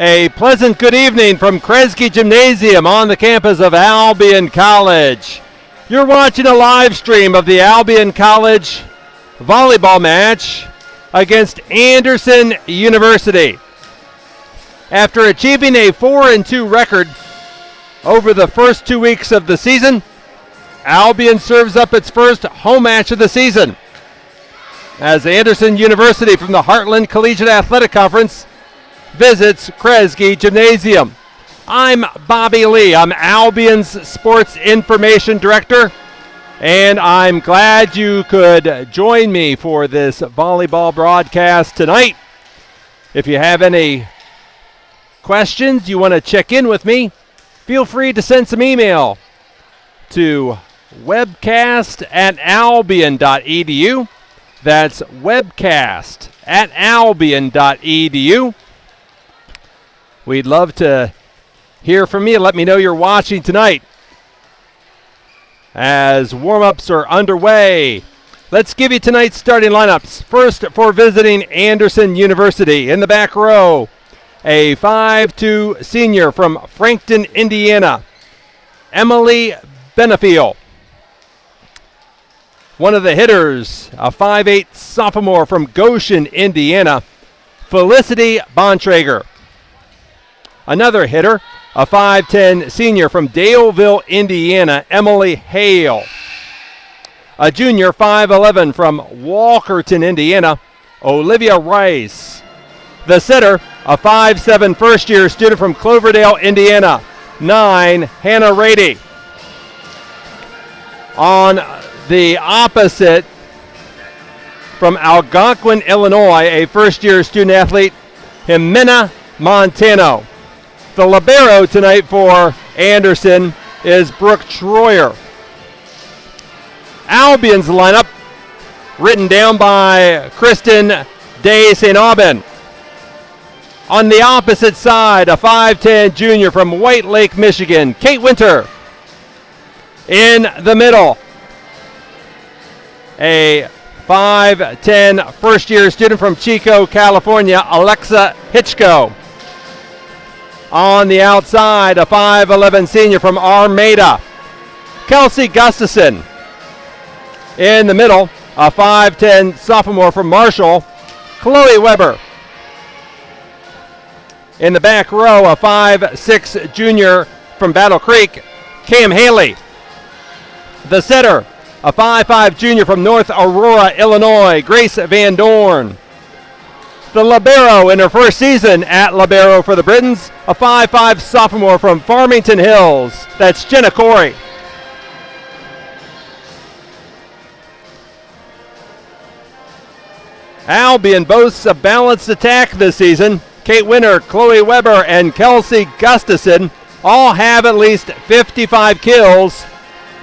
A pleasant good evening from Kresge Gymnasium on the campus of Albion College. You're watching a live stream of the Albion College volleyball match against Anderson University. After achieving a 4-2 record over the first 2 weeks of the season, Albion serves up its first home match of the season as Anderson University from the Heartland Collegiate Athletic Conference visits Kresge Gymnasium. I'm Bobby Lee. I'm Albion's Sports Information Director, and I'm glad you could join me for this volleyball broadcast tonight. If you have any questions, you want to check in with me, feel free to send some email to webcast@albion.edu. That's webcast@albion.edu. We'd love to hear from you. Let me know you're watching tonight. As warm-ups are underway, let's give you tonight's starting lineups. First, for visiting Anderson University, in the back row, a 5'2" senior from Frankton, Indiana, Emily Benefiel. One of the hitters, a 5'8" sophomore from Goshen, Indiana, Felicity Bontrager. Another hitter, a 5'10" senior from Daleville, Indiana, Emily Hale. A junior, 5'11" from Walkerton, Indiana, Olivia Rice. The setter, a 5'7" first-year student from Cloverdale, Indiana, 9, Hannah Rady. On the opposite, from Algonquin, Illinois, a first-year student-athlete, Jimena Montano. The libero tonight for Anderson is Brooke Troyer. Albion's lineup, written down by Kristen de St. Aubin. On the opposite side, a 5'10" junior from White Lake, Michigan, Kate Winter. In the middle, a 5'10" first-year student from Chico, California, Alexa Hitchko. On the outside, a 5'11" senior from Armada, Kelsey Gustafson. In the middle, a 5'10" sophomore from Marshall, Chloe Weber. In the back row, a 5'6" junior from Battle Creek, Cam Haley. The setter, a 5'5" junior from North Aurora, Illinois, Grace Van Dorn. The libero in her first season at libero for the Britons, a 5'5" sophomore from Farmington Hills. That's Jenna Corey. Albion boasts a balanced attack this season. Kate Winter, Chloe Weber, and Kelsey Gustafson all have at least 55 kills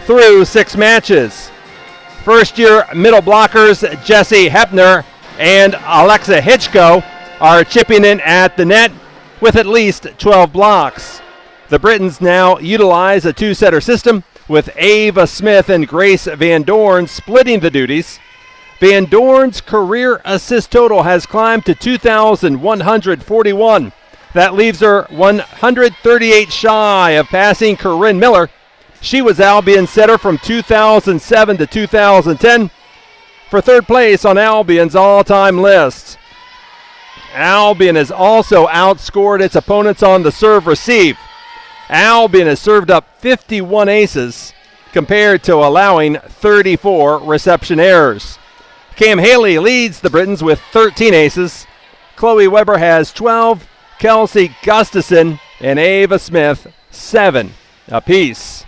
through 6 matches. First-year middle blockers Jessie Hepner and Alexa Hitchko are chipping in at the net with at least 12 blocks. The Britons now utilize a 2-setter system with Ava Smith and Grace Van Dorn splitting the duties. Van Dorn's career assist total has climbed to 2,141. That leaves her 138 shy of passing Corinne Miller. She was Albion's setter from 2007 to 2010 for third place on Albion's all-time list. Albion has also outscored its opponents on the serve-receive. Albion has served up 51 aces compared to allowing 34 reception errors. Cam Haley leads the Britons with 13 aces. Chloe Weber has 12. Kelsey Gustafson and Ava Smith, 7 apiece.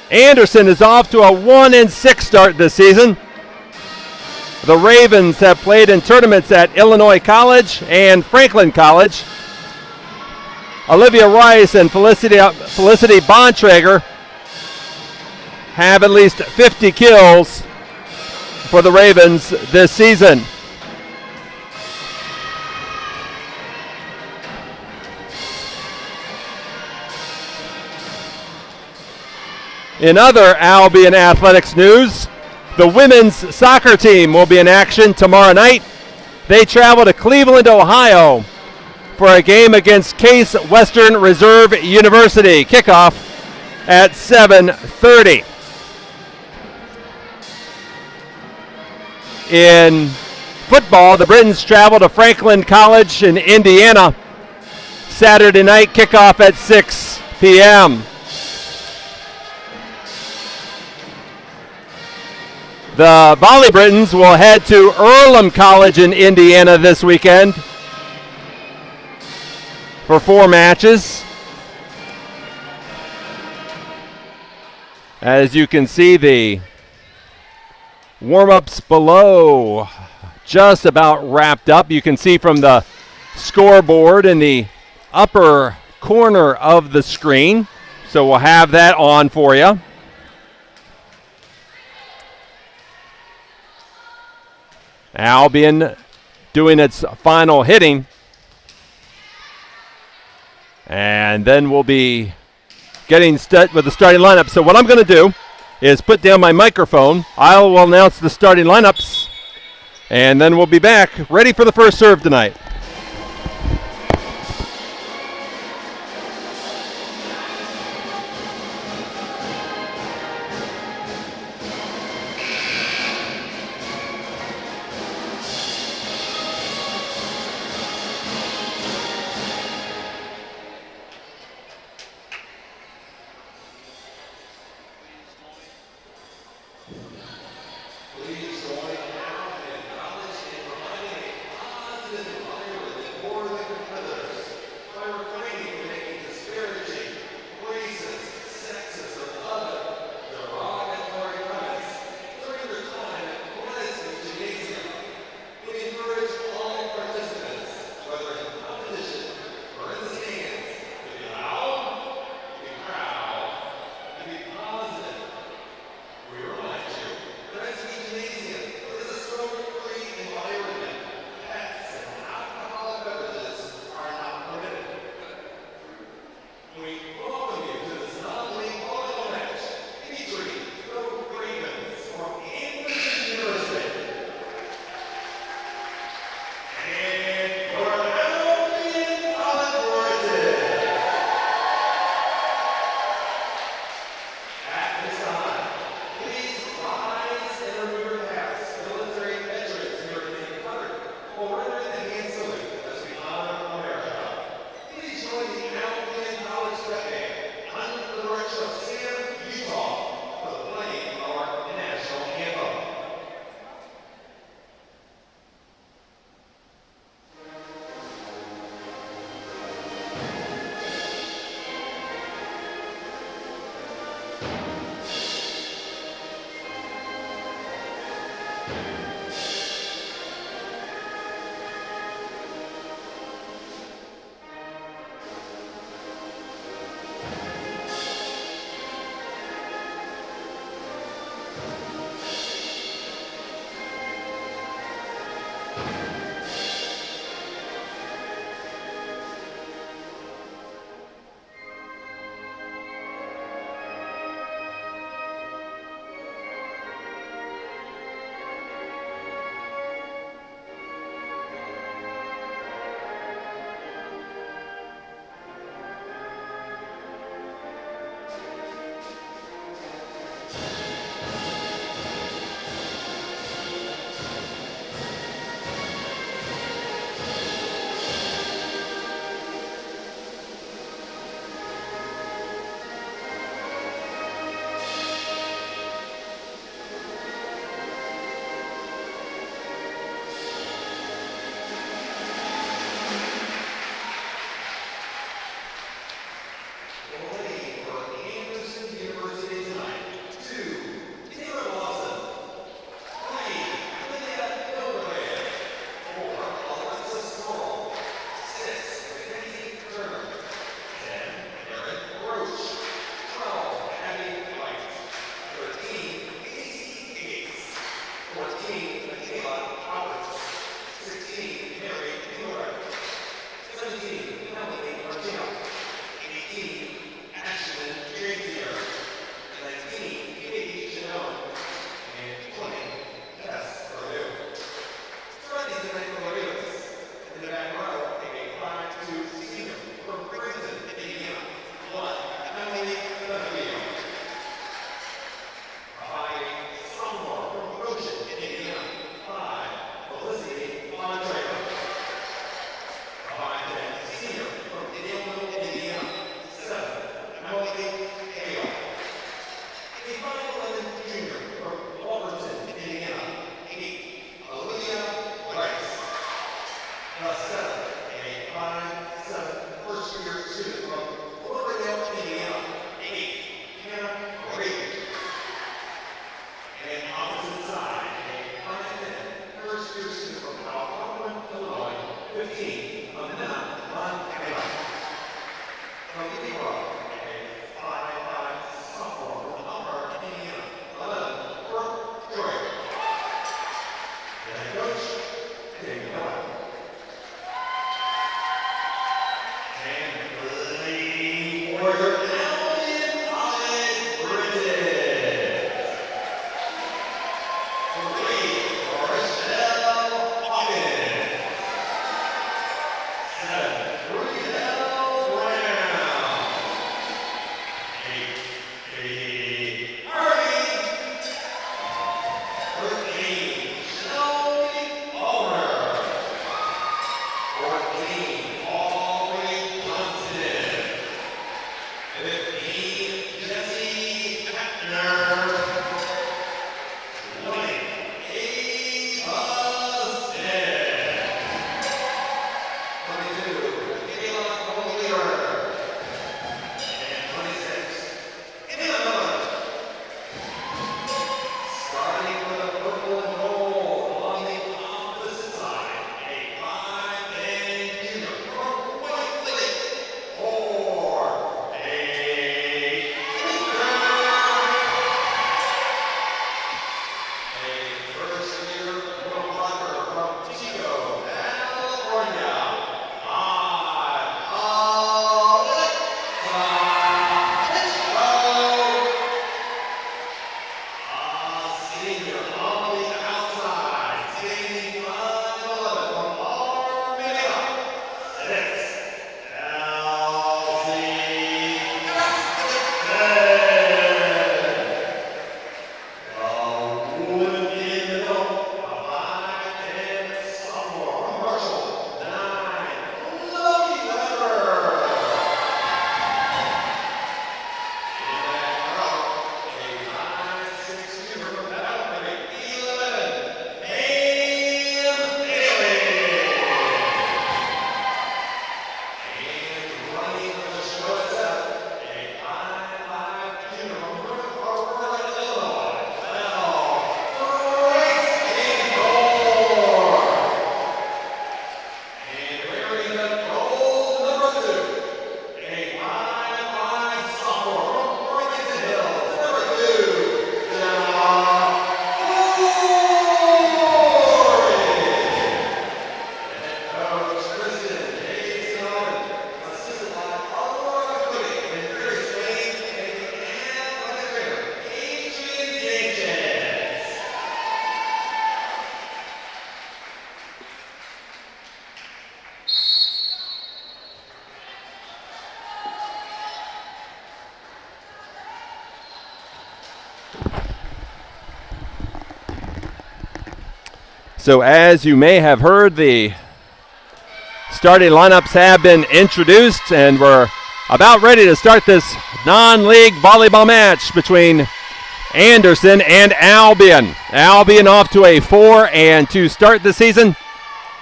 Anderson is off to a 1-6 start this season. The Ravens have played in tournaments at Illinois College and Franklin College. Olivia Rice and Felicity Bontrager have at least 50 kills for the Ravens this season. In other Albion athletics news, The women's soccer team will be in action tomorrow night. They travel to Cleveland, Ohio for a game against Case Western Reserve University. Kickoff at 7:30. In football, the Britons travel to Franklin College in Indiana. Saturday night, kickoff at 6 p.m. The Volley Britons will head to Earlham College in Indiana this weekend for 4 matches. As you can see, the warm-ups below just about wrapped up. You can see from the scoreboard in the upper corner of the screen. So we'll have that on for you. Albion doing its final hitting. And then we'll be getting set with the starting lineup. So what I'm going to do is put down my microphone. I will announce the starting lineups, and then we'll be back ready for the first serve tonight. So as you may have heard, the starting lineups have been introduced, and we're about ready to start this non-league volleyball match between Anderson and Albion. Albion off to a 4-2 start this season.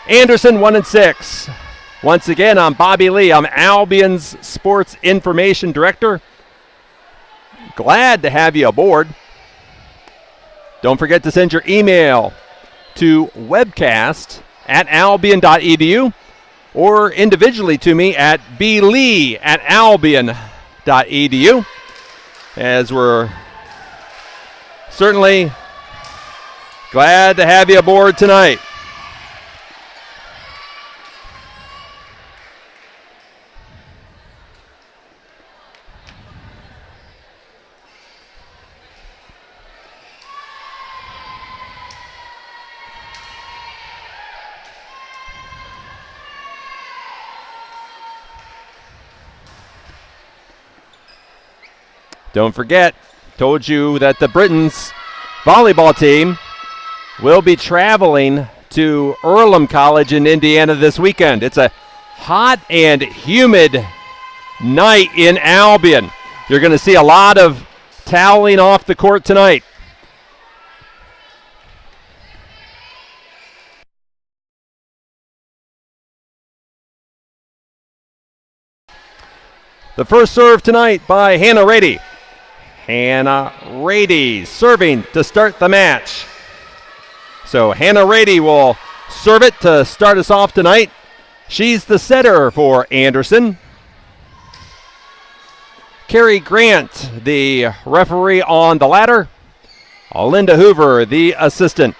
Anderson 1-6. Once again, I'm Bobby Lee. I'm Albion's Sports Information Director. Glad to have you aboard. Don't forget to send your email to webcast@albion.edu or individually to me at blee@albion.edu, as we're certainly glad to have you aboard tonight. Don't forget, told you that the Britons volleyball team will be traveling to Earlham College in Indiana this weekend. It's a hot and humid night in Albion. You're going to see a lot of toweling off the court tonight. The first serve tonight by Hannah Rady. Hannah Rady serving to start the match. So Hannah Rady will serve it to start us off tonight. She's the setter for Anderson. Carrie Grant, the referee on the ladder. Linda Hoover, the assistant.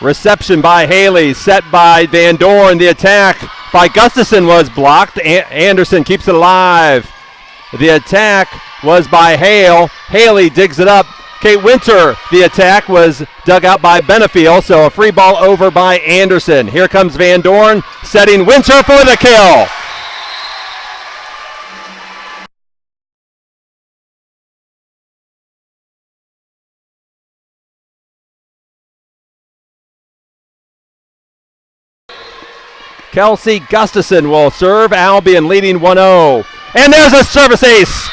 Reception by Haley, set by Van Dorn. The attack by Gustafson was blocked. Anderson keeps it alive. The attack was by Hale. Haley digs it up. Kate Winter, the attack was dug out by Benefiel, so a free ball over by Anderson. Here comes Van Dorn, setting Winter for the kill. Kelsey Gustafson will serve. Albion leading 1-0. And there's a service ace.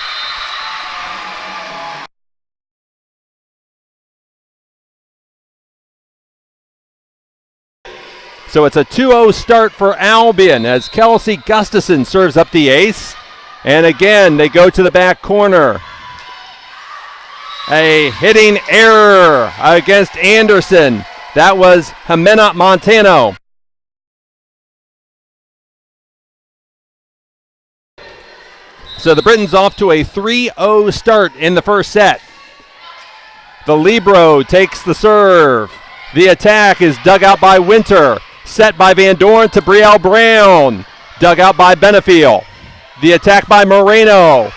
So it's a 2-0 start for Albion as Kelsey Gustafson serves up the ace. And again, they go to the back corner. A hitting error against Anderson. That was Jimena Montano. So the Britons off to a 3-0 start in the first set. The libero takes the serve. The attack is dug out by Winter. Set by Van Dorn to Brielle Brown. Dug out by Benefiel. The attack by Moreno.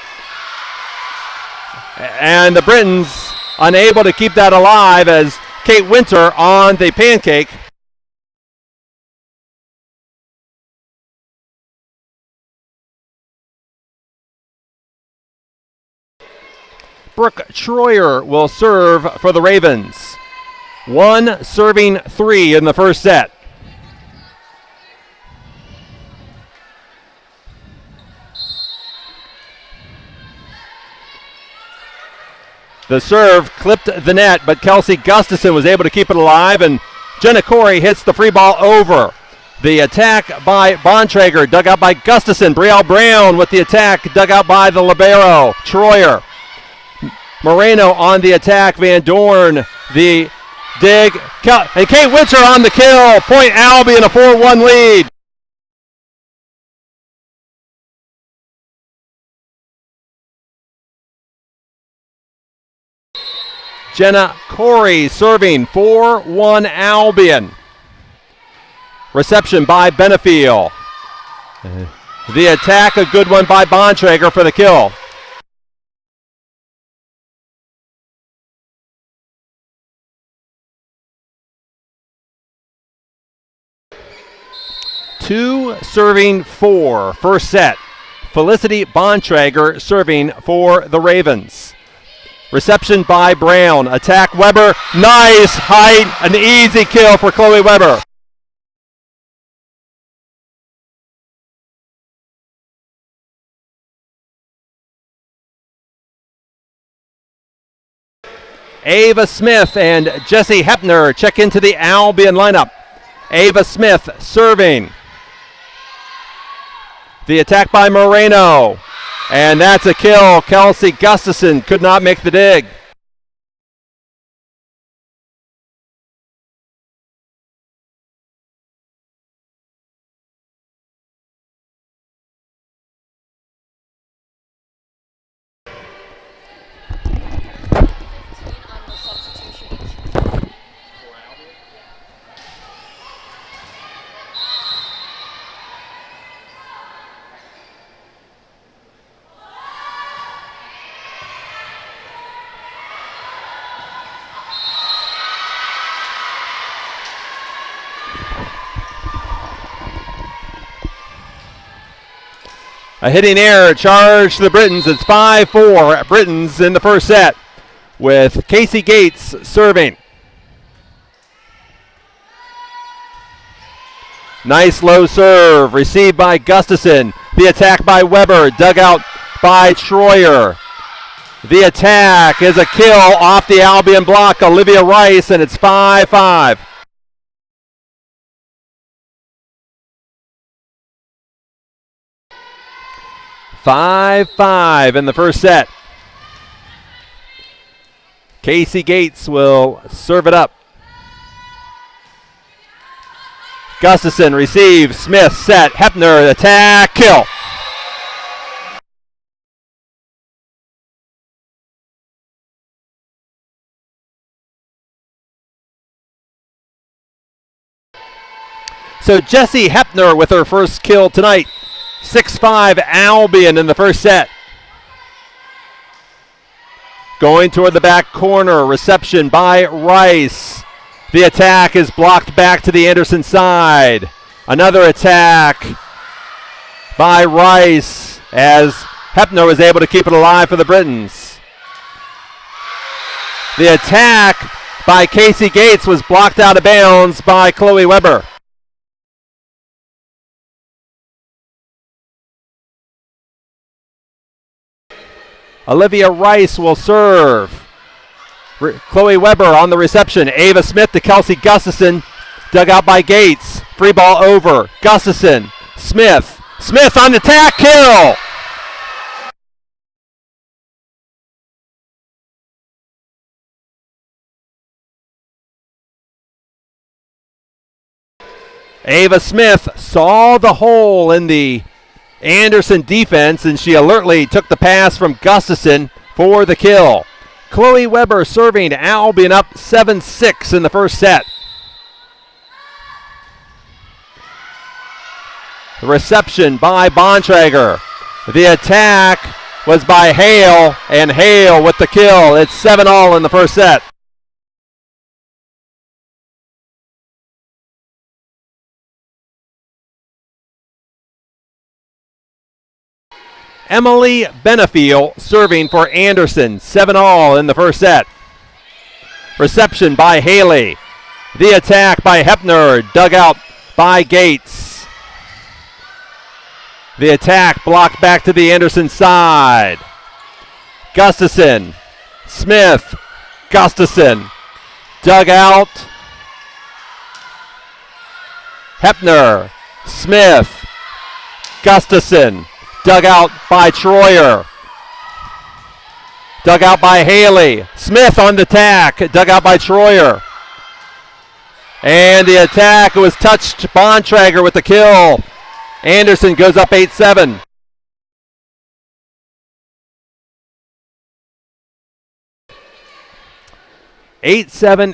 And the Britons unable to keep that alive as Kate Winter on the pancake. Brooke Troyer will serve for the Ravens. 1 serving 3 in the first set. The serve clipped the net, but Kelsey Gustafson was able to keep it alive, and Jenna Corey hits the free ball over. The attack by Bontrager, dug out by Gustafson. Brielle Brown with the attack, dug out by the libero, Troyer. Moreno on the attack, Van Dorn, the dig, and Kate Winter on the kill. Point Albion, a 4-1 lead. Jenna Corey serving 4-1 Albion. Reception by Benefiel. The attack, a good one by Bontrager for the kill. 2 serving 4. First set. Felicity Bontrager serving for the Ravens. Reception by Brown. Attack Weber. Nice height. An easy kill for Chloe Weber. Ava Smith and Jessie Hepner check into the Albion lineup. Ava Smith serving. The attack by Moreno. And that's a kill. Kelsey Gustafson could not make the dig. A hitting error charged to the Britons. It's 5-4 Britons in the first set with Casey Gates serving. Nice low serve received by Gustafson. The attack by Weber, dug out by Troyer. The attack is a kill off the Albion block, Olivia Rice, and it's 5-5. Five in the first set. Casey Gates will serve it up. Gustafson receives. Smith set. Hepner attack. Kill. So Jessie Hepner with her first kill tonight. 6-5 Albion in the first set. Going toward the back corner. Reception by Rice. The attack is blocked back to the Anderson side. Another attack by Rice as Hepner was able to keep it alive for the Britons. The attack by Casey Gates was blocked out of bounds by Chloe Weber. Olivia Rice will serve. Chloe Weber on the reception. Ava Smith to Kelsey Gustafson. Dug out by Gates. Free ball over. Gustafson. Smith. Smith on the attack. Kill! Ava Smith saw the hole in the Anderson defense, and she alertly took the pass from Gustafson for the kill. Chloe Weber serving. Albion up 7-6 in the first set. The reception by Bontrager. The attack was by Hale, and Hale with the kill. It's 7-all in the first set. Emily Benefiel serving for Anderson. 7-all in the first set. Reception by Haley. The attack by Hepner. Dug out by Gates. The attack blocked back to the Anderson side. Gustafson. Smith. Gustafson. Dug out. Hepner. Smith. Gustafson. Dug out by Troyer. Dug out by Haley. Smith on the attack. Dug out by Troyer. And the attack was touched. Bontrager with the kill. Anderson goes up 8-7.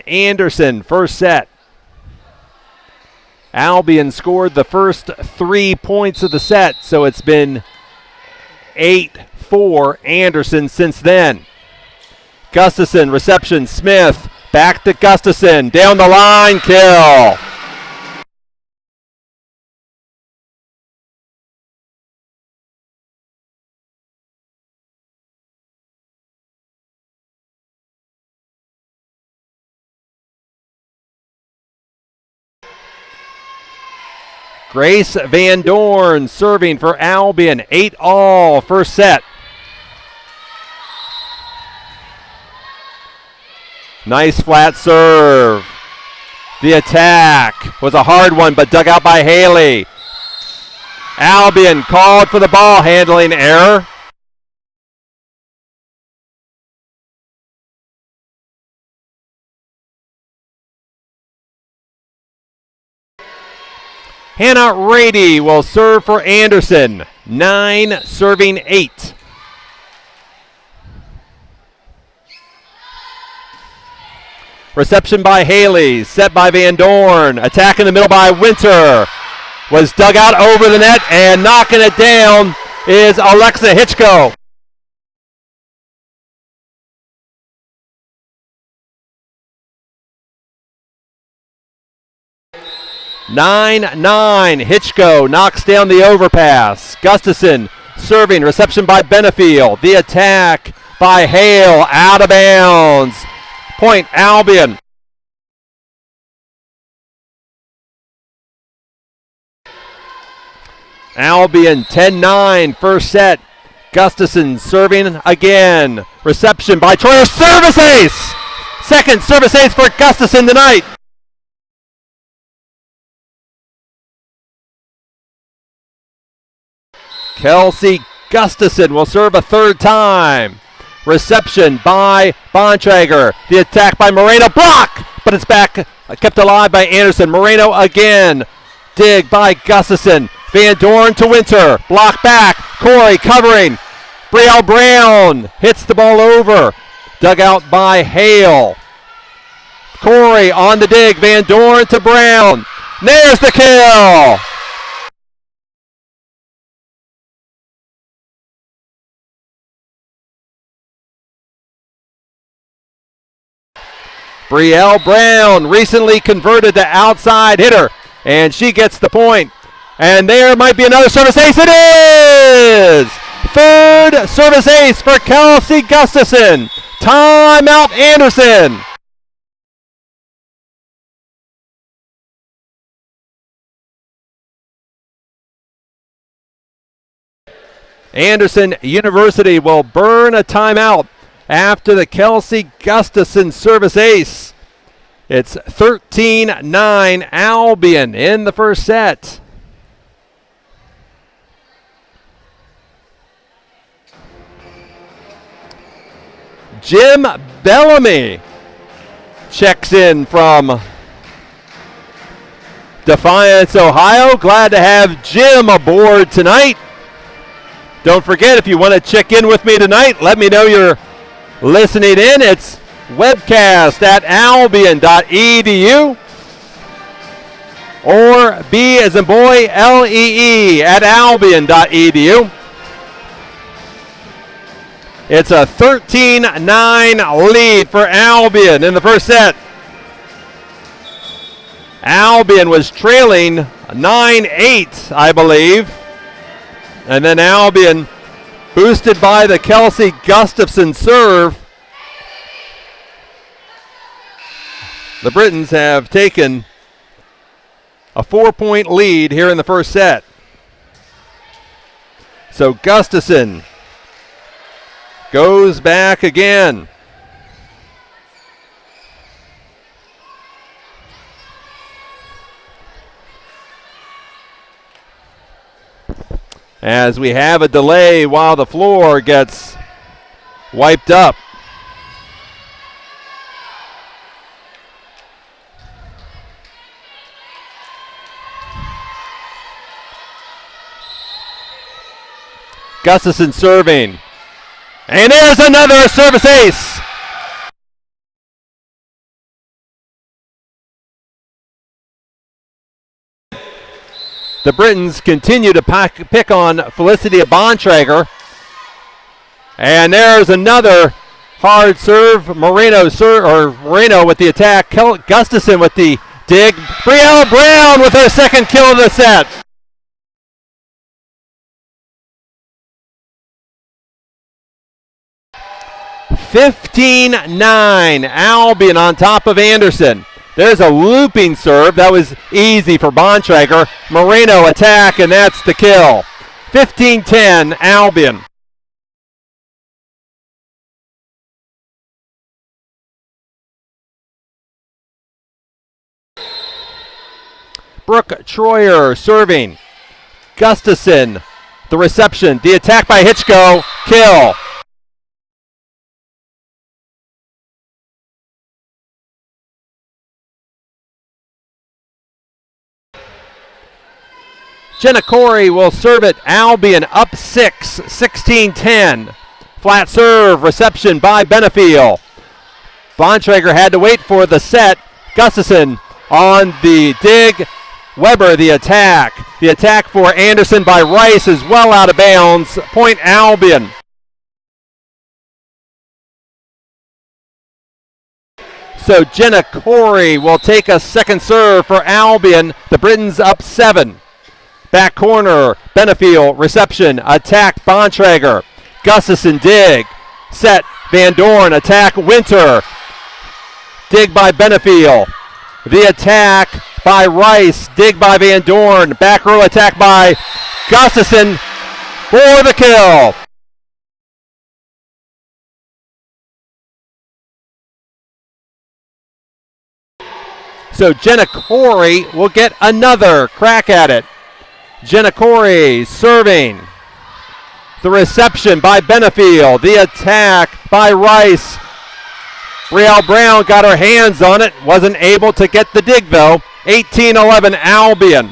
Anderson, first set. Albion scored the first 3 points of the set, so it's been 8-4 Anderson since then. Gustafson, reception, Smith, back to Gustafson, down the line, kill. Grace Van Dorn serving for Albion. 8-all first set. Nice flat serve. The attack was a hard one, but dug out by Haley. Albion called for the ball handling error. Hannah Rady will serve for Anderson. 9 serving 8. Reception by Haley, set by Van Dorn. Attack in the middle by Winter. Was dug out over the net, and knocking it down is Alexa Hitchko. Nine. Hitchko knocks down the overpass. Gustafson serving. Reception by Benefield. The attack by Hale. Out of bounds. Point Albion. Albion 10-9 first set. Gustafson serving again. Reception by Troyer. Service ace! Second service ace for Gustafson tonight. Kelsey Gustafson will serve a third time. Reception by Bontrager. The attack by Moreno. Block! But it's back. Kept alive by Anderson. Moreno again. Dig by Gustafson. Van Dorn to Winter. Block back. Corey covering. Brielle Brown hits the ball over. Dug out by Hale. Corey on the dig. Van Dorn to Brown. There's the kill. Brielle Brown, recently converted to outside hitter, and she gets the point. And there might be another service ace. It is! Third service ace for Kelsey Gustafson. Timeout Anderson. Anderson University will burn a timeout after the Kelsey Gustafson service ace. It's 13-9 Albion in the first set. Jim Bellamy checks in from Defiance, Ohio. Glad to have Jim aboard tonight. Don't forget, if you want to check in with me tonight, let me know you're listening in. It's webcast at albion.edu or B as in boy, L-E-E at albion.edu. It's a 13-9 lead for Albion in the first set. Albion was trailing 9-8, I believe. And then Albion, boosted by the Kelsey Gustafson serve. The Britons have taken a 4-point lead here in the first set. So Gustafson goes back again. As we have a delay while the floor gets wiped up. Gustafson serving. And there's another service ace. The Britons continue to pick on Felicity Bontrager. And there's another hard serve. Moreno with the attack. Gustafson with the dig. Brielle Brown with her second kill of the set. $15-9. Albion on top of Anderson. There's a looping serve. That was easy for Bontrager. Moreno attack, and that's the kill. 15-10, Albion. Brooke Troyer serving. Gustafson, the reception. The attack by Hitchko, kill. Jenna Corey will serve it. Albion up 6, 16-10. Flat serve, reception by Benefiel. Bontrager had to wait for the set. Gustafson on the dig. Weber the attack. The attack for Anderson by Rice is well out of bounds. Point Albion. So Jenna Corey will take a second serve for Albion. The Britons up 7. Back corner, Benefiel, reception, attack Bontrager. Gustafson dig. Set, Van Dorn, attack Winter. Dig by Benefiel. The attack by Rice, dig by Van Dorn. Back row attack by Gustafson for the kill. So Jenna Corey will get another crack at it. Jenna Corey serving. The reception by Benefiel. The attack by Rice. Brielle Brown got her hands on it. Wasn't able to get the dig though. 18-11 Albion.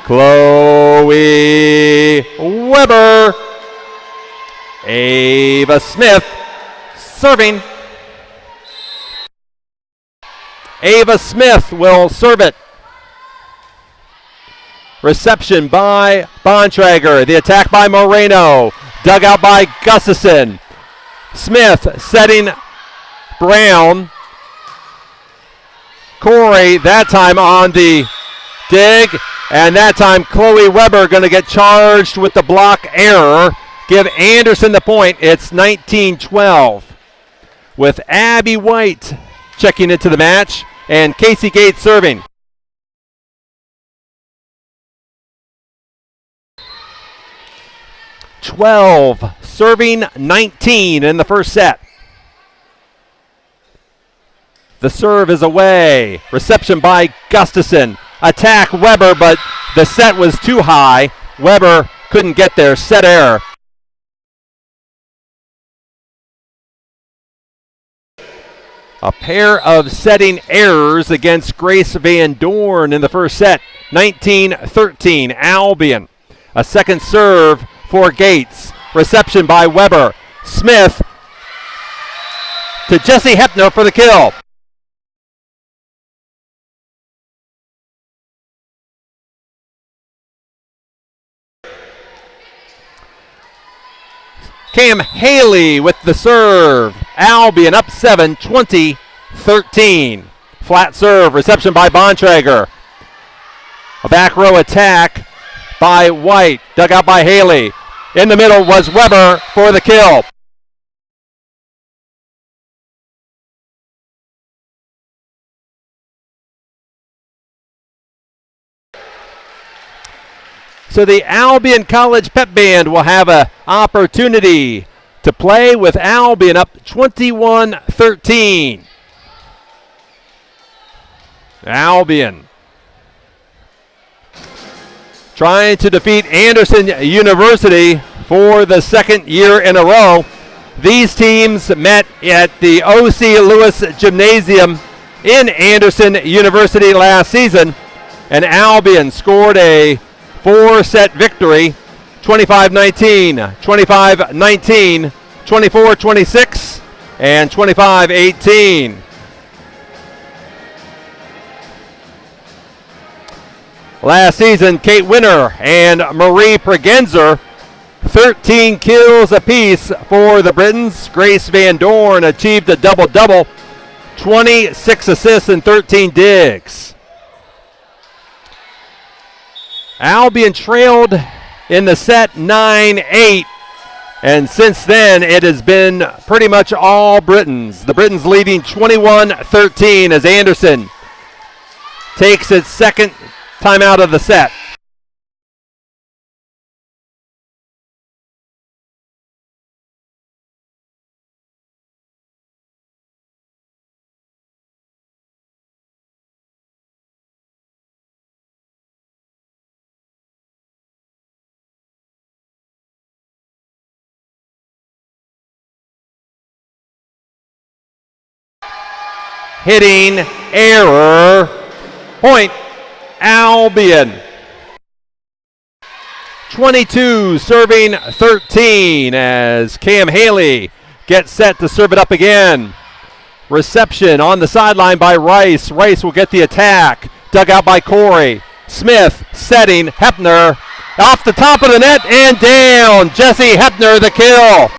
Chloe Weber. Ava Smith serving. Ava Smith will serve it. Reception by Bontrager. The attack by Moreno. Dug out by Gustafson. Smith setting Brown. Corey that time on the dig. And that time Chloe Weber going to get charged with the block error. Give Anderson the point. It's 19-12. With Abby White checking into the match and Casey Gates serving. (12) serving 19 in the first set. The serve is away. Reception by Gustafson. Attack Weber, but the set was too high. Weber couldn't get there. Set error. A pair of setting errors against Grace Van Dorn in the first set. 19-13 Albion. A second serve for Gates. Reception by Weber. Smith to Jesse Hepner for the kill. Cam Haley with the serve. Albion up 7, 20-13. Flat serve, reception by Bontrager. A back row attack by White, dug out by Haley. In the middle was Weber for the kill. So the Albion College Pep Band will have an opportunity to play with Albion up 21-13. Albion trying to defeat Anderson University for the second year in a row. These teams met at the O.C. Lewis Gymnasium in Anderson University last season, and Albion scored a 4-set victory, 25-19, 25-19, 24-26, and 25-18. Last season, Kate Winter and Marie Pregenzer, 13 kills apiece for the Britons. Grace Van Dorn achieved a double-double, 26 assists and 13 digs. Albion trailed in the set 9-8, and since then it has been pretty much all Britons. The Britons leading 21-13 as Anderson takes its second time out of the set. Hitting error, point Albion. 22 serving 13 as Cam Haley gets set to serve it up again. Reception on the sideline by Rice. Rice will get the attack. Dug out by Corey. Smith setting. Hepner off the top of the net and down. Jesse Hepner the kill.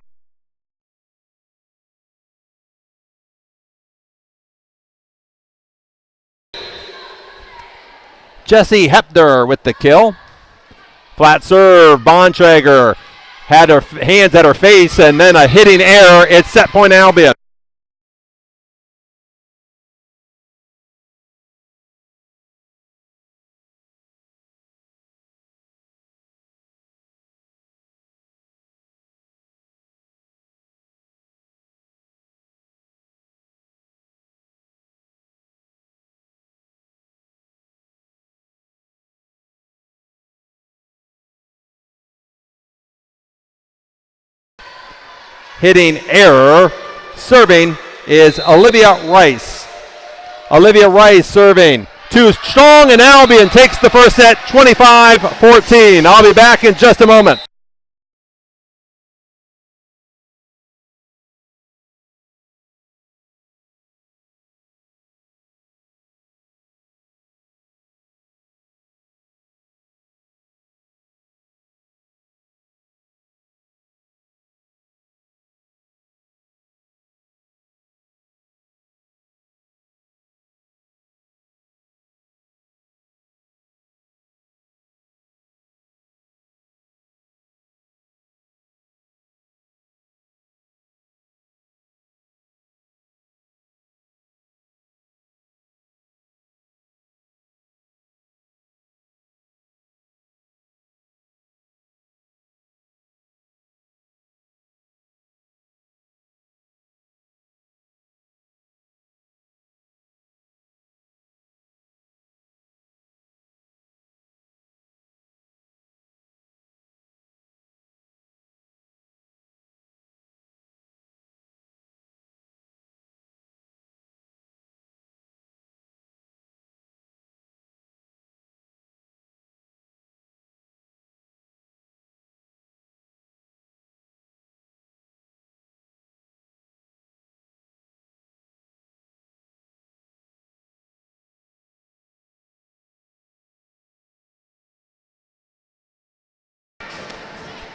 Jesse Hepner with the kill. Flat serve, Bontrager had her hands at her face and then a hitting error. It's set point Albion. Hitting error. Serving is Olivia Rice. Olivia Rice serving. Too strong, and Albion takes the first set 25-14. I'll be back in just a moment.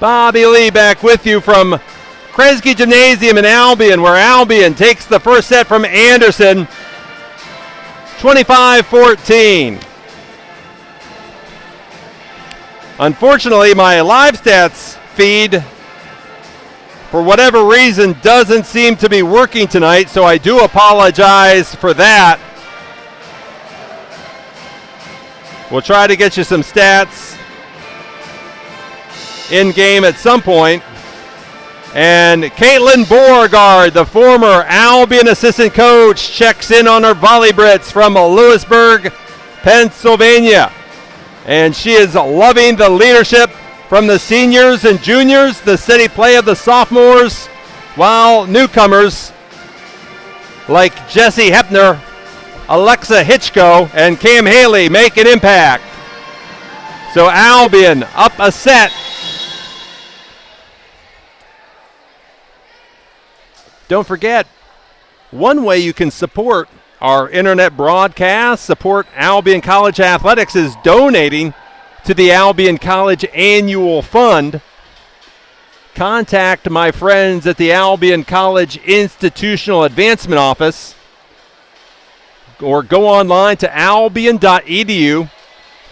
Bobby Lee back with you from Kresge Gymnasium in Albion, where Albion takes the first set from Anderson, 25-14. Unfortunately, my live stats feed, for whatever reason, doesn't seem to be working tonight, so I do apologize for that. We'll try to get you some stats in game at some point. And Caitlin Beauregard, the former Albion assistant coach, checks in on her volley Brits from Lewisburg, Pennsylvania. And she is loving the leadership from the seniors and juniors, the steady play of the sophomores, while newcomers like Jesse Hepner, Alexa Hitchko, and Cam Haley make an impact. So Albion up a set. Don't forget, one way you can support our internet broadcast, support Albion College Athletics, is donating to the Albion College Annual Fund. Contact my friends at the Albion College Institutional Advancement Office or go online to albion.edu.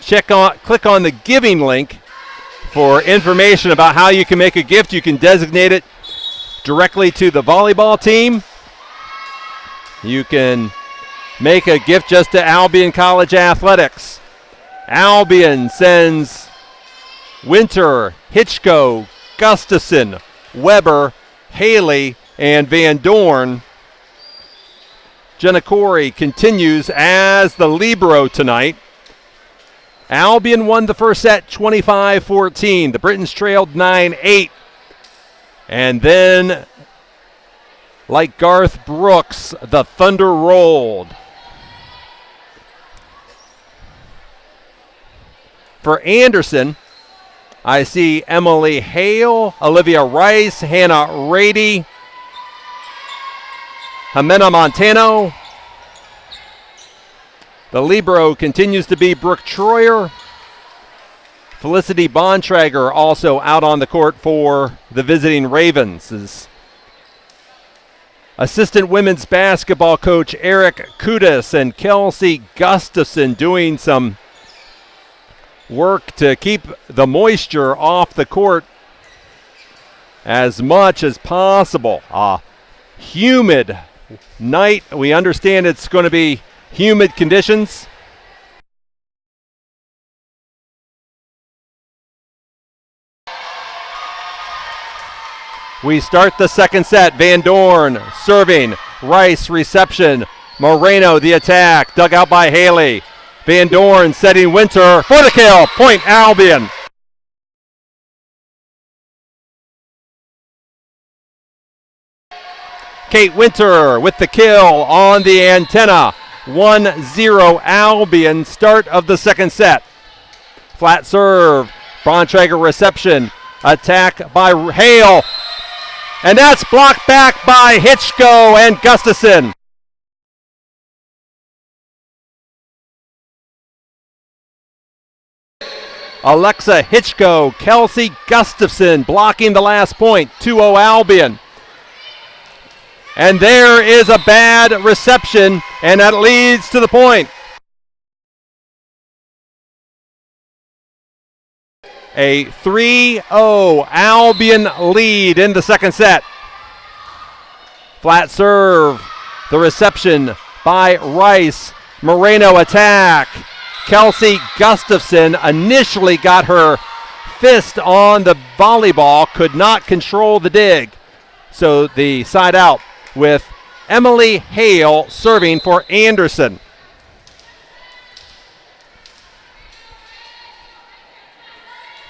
Click on the giving link for information about how you can make a gift. You can designate it directly to the volleyball team. You can make a gift just to Albion College Athletics. Albion sends Winter, Hitchko, Gustafson, Weber, Haley, and Van Dorn. Jenna Corey continues as the libero tonight. Albion won the first set 25-14. The Britons trailed 9-8. And then, like Garth Brooks, the thunder rolled. For Anderson, I see Emily Hale, Olivia Rice, Hannah Rady, Jimena Montano. The libero continues to be Brooke Troyer. Felicity Bontrager also out on the court for the visiting Ravens. Assistant women's basketball coach Eric Kudus and Kelsey Gustafson doing some work to keep the moisture off the court as much as possible. Humid night. We understand it's going to be humid conditions. We start the second set. Van Dorn serving. Rice reception. Moreno the attack. Dug out by Haley. Van Dorn setting Winter for the kill. Point Albion. Kate Winter with the kill on the antenna. 1-0 Albion. Start of the second set. Flat serve. Bontrager reception. Attack by Hale. And that's blocked back by Hitchko and Gustafson. Alexa Hitchko, Kelsey Gustafson blocking the last point. 2-0 Albion. And there is a bad reception, and that leads to the point. A 3-0 Albion lead in the second set. Flat serve. The reception by Rice. Moreno attack. Kelsey Gustafson initially got her fist on the volleyball, could not control the dig. So the side out with Emily Hale serving for Anderson.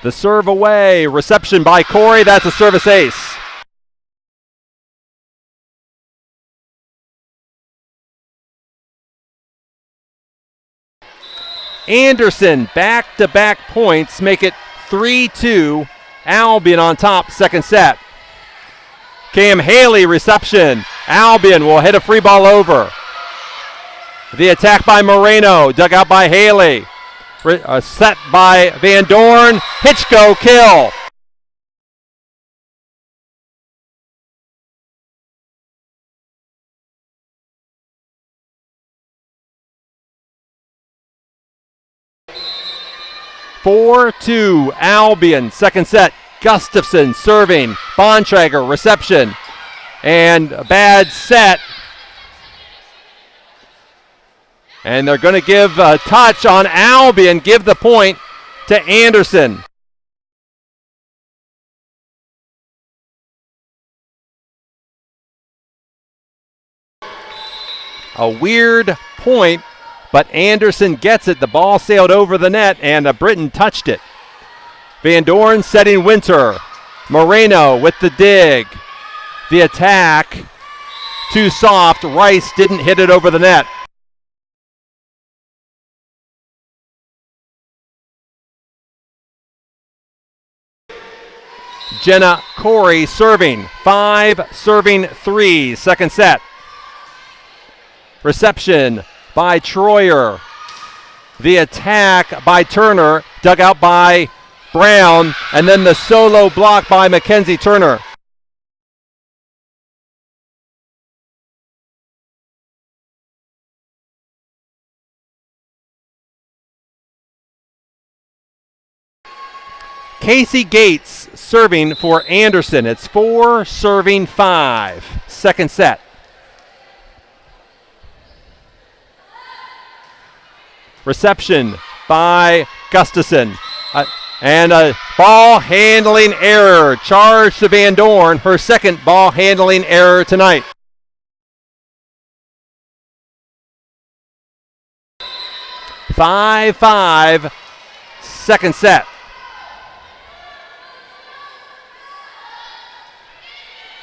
The serve away, reception by Corey, that's a service ace. Anderson, back-to-back points, make it 3-2. Albion on top, second set. Cam Haley, reception. Albion will hit a free ball over. The attack by Moreno, dug out by Haley. Set by Van Dorn. Hitchko kill. (4-2) Albion. Second set. Gustafson serving. Bontrager reception. And a bad set. And they're going to give a touch on Albion, give the point to Anderson. A weird point, but Anderson gets it. The ball sailed over the net, and a Briton touched it. Van Dorn setting Winter. Moreno with the dig. The attack, too soft. Rice didn't hit it over the net. Jenna Corey serving. 5 serving 3. Second set. Reception by Troyer. The attack by Turner. Dug out by Brown. And then the solo block by Mackenzie Turner. Casey Gates serving for Anderson. It's 4 serving 5. Second set. Reception by Gustafson. And a ball handling error. Charge to Van Dorn. Her second ball handling error tonight. Five. Second set.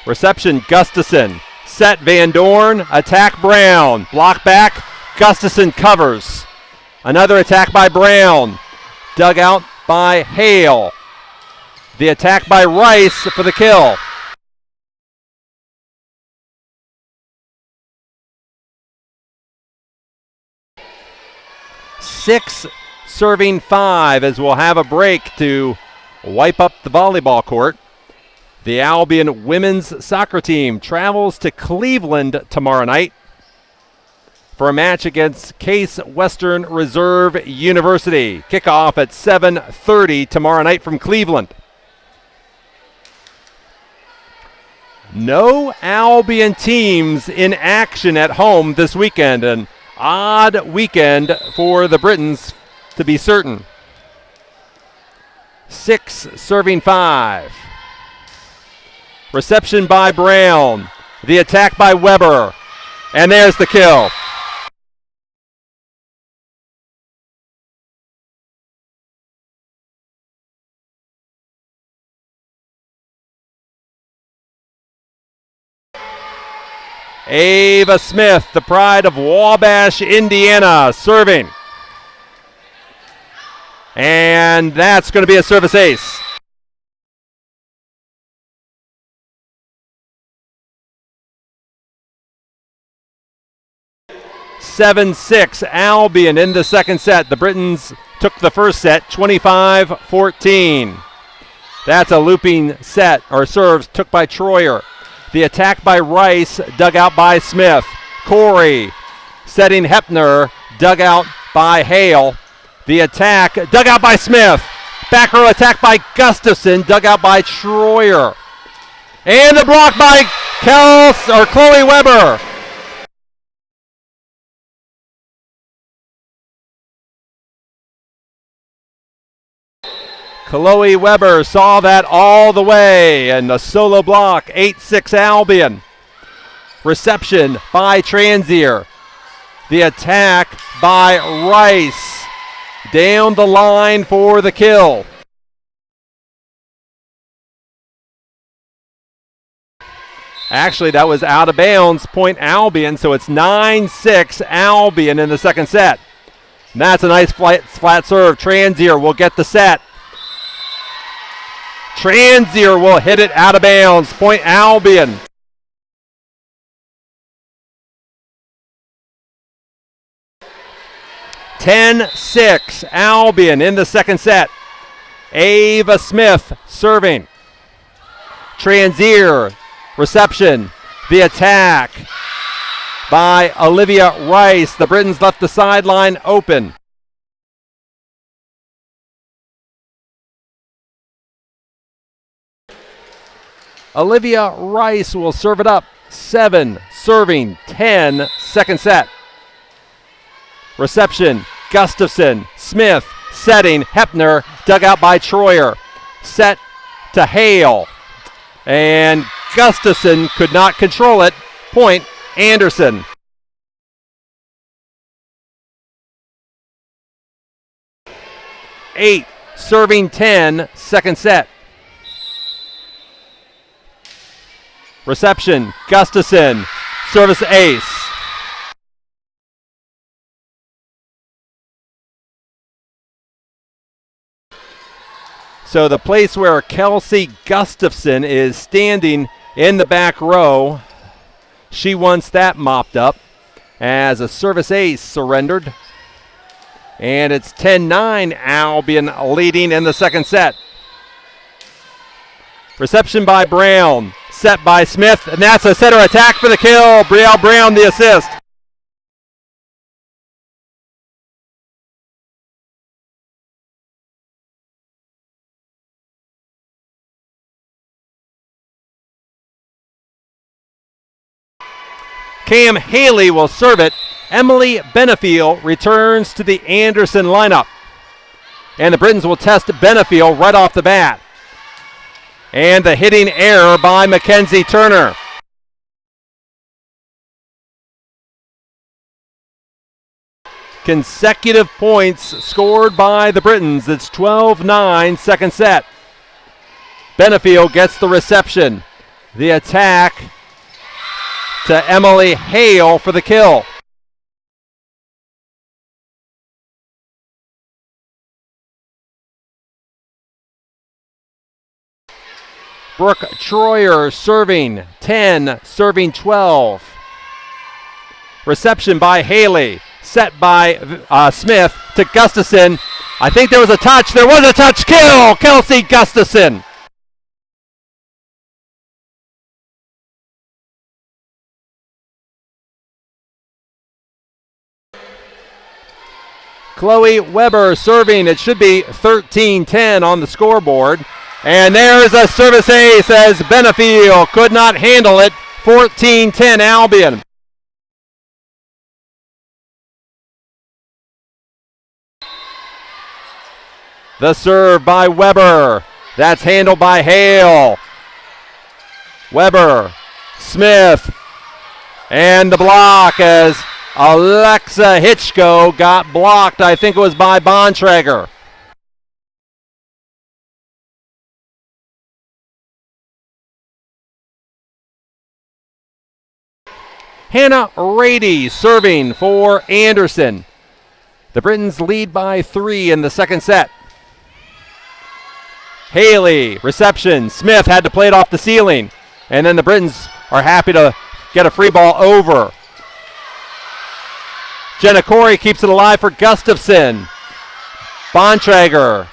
Reception, Gustafson. Set, Van Dorn. Attack, Brown. Block back. Gustafson covers. Another attack by Brown. Dug out by Hale. The attack by Rice for the kill. Six serving 5 as we'll have a break to wipe up the volleyball court. The Albion women's soccer team travels to Cleveland tomorrow night for a match against Case Western Reserve University. Kickoff at 7:30 tomorrow night from Cleveland. No Albion teams in action at home this weekend. An odd weekend for the Britons, to be certain. 6 serving 5. Reception by Brown. The attack by Weber. And there's the kill. Ava Smith, the pride of Wabash, Indiana, serving. And that's going to be a service ace. Seven, 6 Albion in the second set. The Britons took the first set 25-14. That's a looping set, or serves, took by Troyer. The attack by Rice, dug out by Smith. Corey setting Hepner, dug out by Hale. The attack, dug out by Smith. Back row attack by Gustafson, dug out by Troyer. And the block by Chloe Weber. Chloe Weber saw that all the way, and a solo block, 8-6 Albion. Reception by Transier. The attack by Rice. Down the line for the kill. Actually, that was out of bounds, point Albion, so it's 9-6 Albion in the second set. And that's a nice flat serve. Transier will get the set. Transier will hit it out of bounds. Point Albion. (10-6) Albion in the second set. Ava Smith serving. Transier, reception. The attack by Olivia Rice. The Britons left the sideline open. Olivia Rice will serve it up. 7 serving 10, second set. Reception, Gustafson, Smith, setting, Hepner, dug out by Troyer. Set to Hale. And Gustafson could not control it. Point Anderson. Eight serving 10, second set. Reception, Gustafson. Service ace. So the place where Kelsey Gustafson is standing in the back row, she wants that mopped up as a service ace surrendered. And it's 10-9, Albion leading in the second set. Reception by Brown, set by Smith, and that's a center attack for the kill. Brielle Brown the assist. Cam Haley will serve it. Emily Benefiel returns to the Anderson lineup. And the Britons will test Benefiel right off the bat. And the hitting error by Mackenzie Turner. Consecutive points scored by the Britons. It's 12-9, second set. Benefiel gets the reception. The attack to Emily Hale for the kill. Brooke Troyer serving 10, serving 12. Reception by Haley, set by Smith to Gustafson. I think there was a touch. There was a touch. Kill, Kelsey Gustafson. Chloe Weber serving. It should be 13-10 on the scoreboard. And there's a service ace as Benefiel could not handle it. 14-10 Albion. The serve by Weber. That's handled by Hale. Weber, Smith, and the block as Alexa Hitchko got blocked. I think it was by Bontrager. Hannah Rady serving for Anderson. The Britons lead by 3 in the second set. Haley, reception. Smith had to play it off the ceiling. And then the Britons are happy to get a free ball over. Jenna Corey keeps it alive for Gustafson. Bontrager.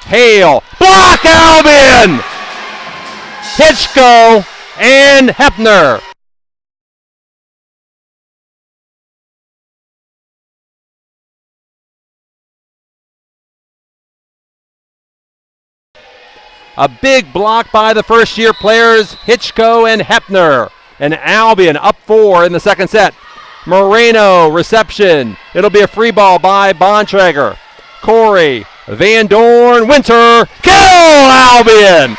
Hale. Block Albion! Hitchko and Hepner. A big block by the first-year players, Hitchko and Hepner. And Albion up 4 in the second set. Moreno, reception. It'll be a free ball by Bontrager. Corey, Van Dorn, Winter, kill Albion!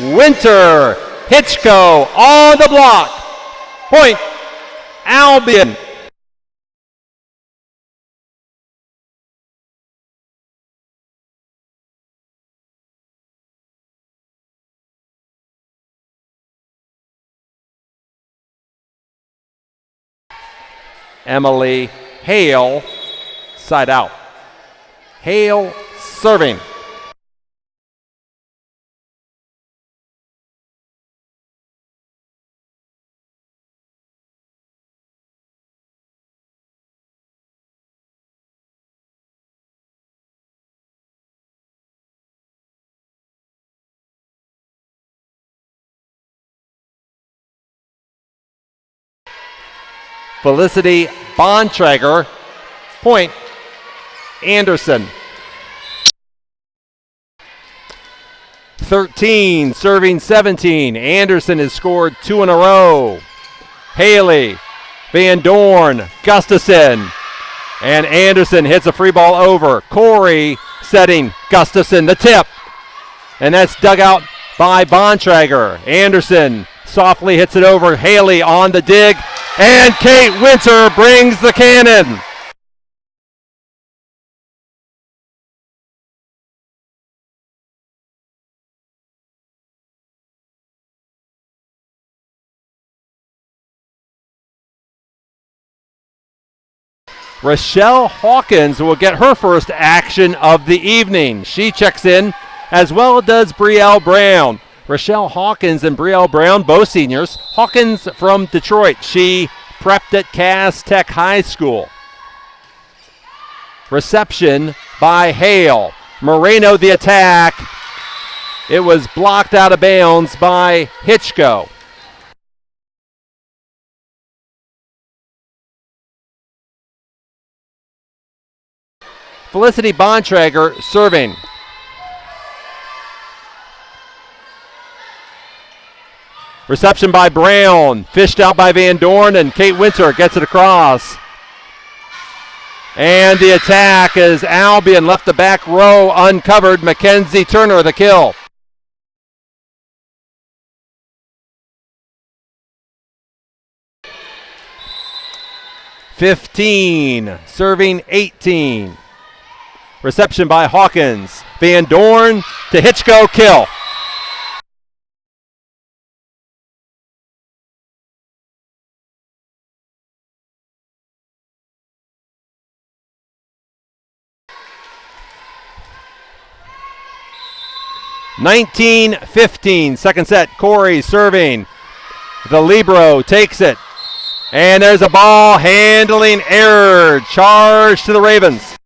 Winter. Hitchko on the block. Point, Albion. Emily Hale, side out. Hale serving. Felicity Bontrager, point, Anderson. 13, serving 17. Anderson has scored 2 in a row. Haley, Van Dorn, Gustafson, and Anderson hits a free ball over. Corey setting Gustafson, the tip, and that's dug out by Bontrager. Anderson softly hits it over. Haley on the dig, and Kate Winter brings the cannon. Rochelle Hawkins will get her first action of the evening. She checks in, as well does Brielle Brown. Rochelle Hawkins and Brielle Brown, both seniors. Hawkins from Detroit. She prepped at Cass Tech High School. Reception by Hale. Moreno the attack. It was blocked out of bounds by Hitchko. Felicity Bontrager serving. Reception by Brown, fished out by Van Dorn, and Kate Winter gets it across. And the attack as Albion left the back row uncovered. Mackenzie Turner the kill. (15) serving 18. Reception by Hawkins. Van Dorn to Hitchko, kill. (19-15) second set. Corey serving. The libero takes it. And there's a ball handling error. Charge to the Ravens.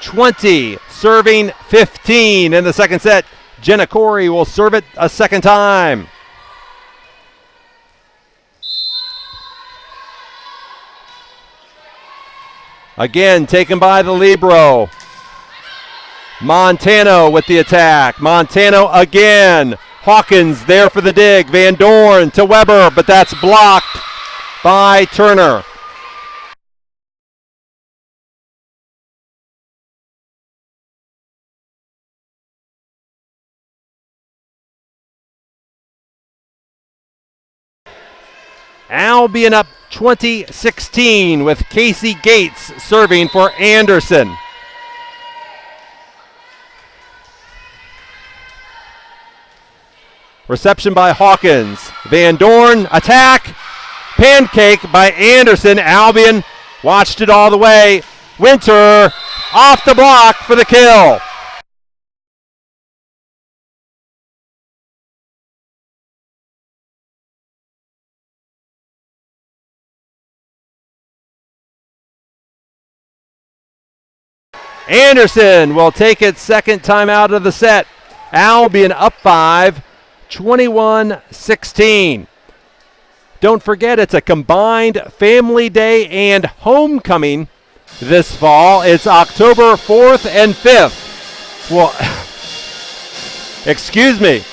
(20) serving 15 in the second set. Jenna Corey will serve it a second time. Again taken by the libero. Montano with the attack. Montano again. Hawkins there for the dig. Van Dorn to Weber, but that's blocked by Turner. Albion up 20-16 with Casey Gates serving for Anderson. Reception by Hawkins. Van Dorn, attack. Pancake by Anderson. Albion watched it all the way. Winter off the block for the kill. Anderson will take its second time out of the set. Albion up 5, 21-16. Don't forget, it's a combined Family Day and Homecoming this fall. It's October 4th and 5th. Well, excuse me.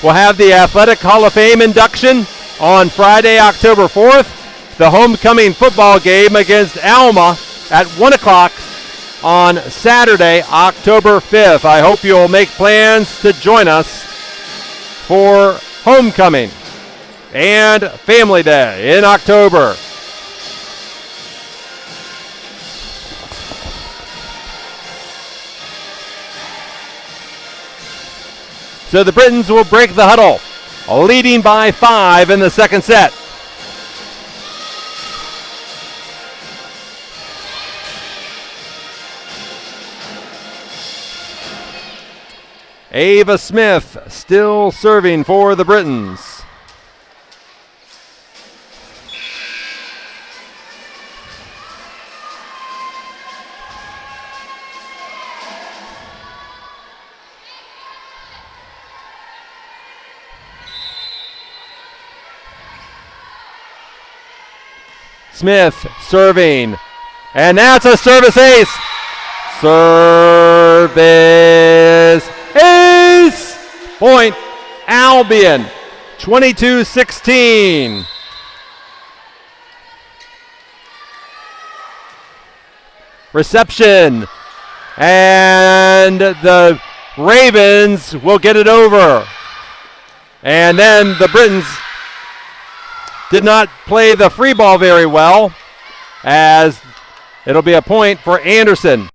We'll have the Athletic Hall of Fame induction on Friday, October 4th. The homecoming football game against Alma at 1 o'clock on Saturday, October 5th. I hope you'll make plans to join us for homecoming and Family Day in October. So the Britons will break the huddle, leading by 5 in the second set. Ava Smith still serving for the Britons. Smith serving, and that's a service ace. Service ace! Point Albion, 22-16. Reception, and the Ravens will get it over. And then the Britons did not play the free ball very well, as it'll be a point for Anderson.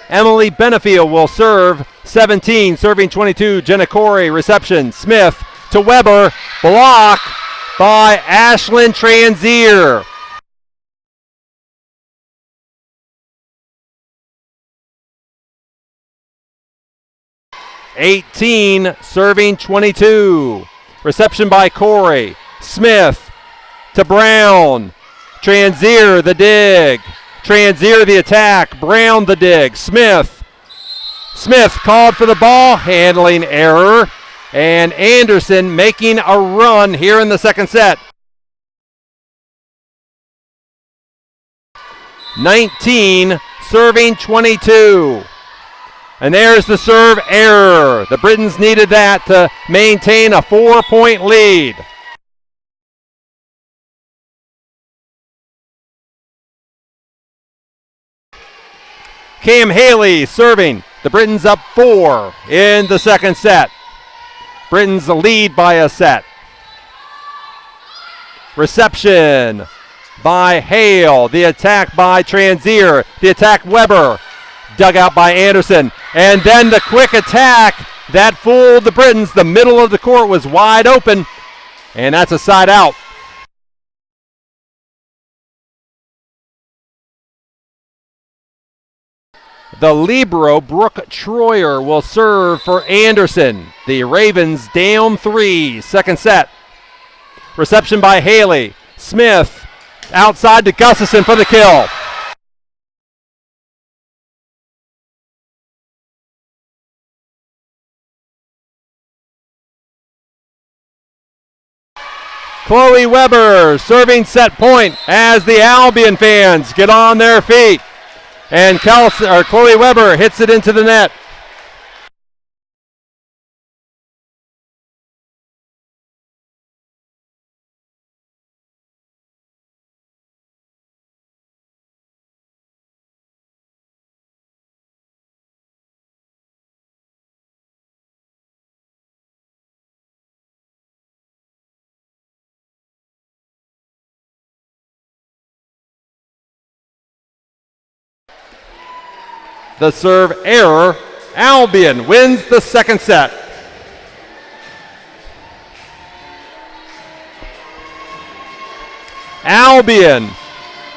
Emily Benefiel will serve 17, serving 22. Jenna Corey, reception. Smith to Weber, block by Ashlyn Transier. (18) serving 22. Reception by Corey. Smith to Brown. Transier the dig. Transier the attack. Brown the dig. Smith called for the ball. Handling error. And Anderson making a run here in the second set. 19 serving 22. And there's the serve error. The Britons needed that to maintain a 4-point lead. Cam Haley serving. The Britons up 4 in the second set. Britons lead by a set. Reception by Hale. The attack by Transier. The attack Weber. Dug out by Anderson. And then the quick attack that fooled the Britons. The middle of the court was wide open. And that's a side out. The libero, Brooke Troyer, will serve for Anderson. The Ravens down 3, second set. Reception by Haley. Smith outside to Gustafson for the kill. Chloe Weber serving set point as the Albion fans get on their feet. And Chloe Weber hits it into the net. The serve error. Albion wins the second set. Albion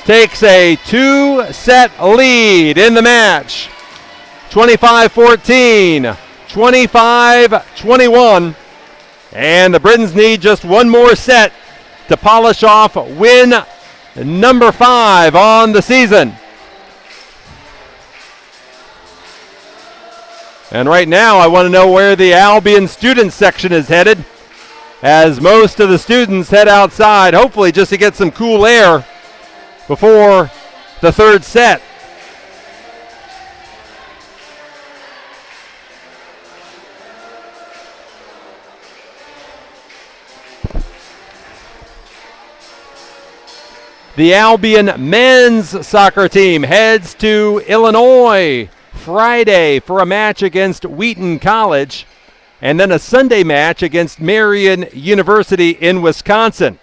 takes a 2-set lead in the match. 25-14, 25-21. And the Britons need just one more set to polish off win number 5 on the season. And right now I want to know where the Albion student section is headed, as most of the students head outside, hopefully just to get some cool air before the third set. The Albion men's soccer team heads to Illinois Friday for a match against Wheaton College, and then a Sunday match against Marian University in Wisconsin.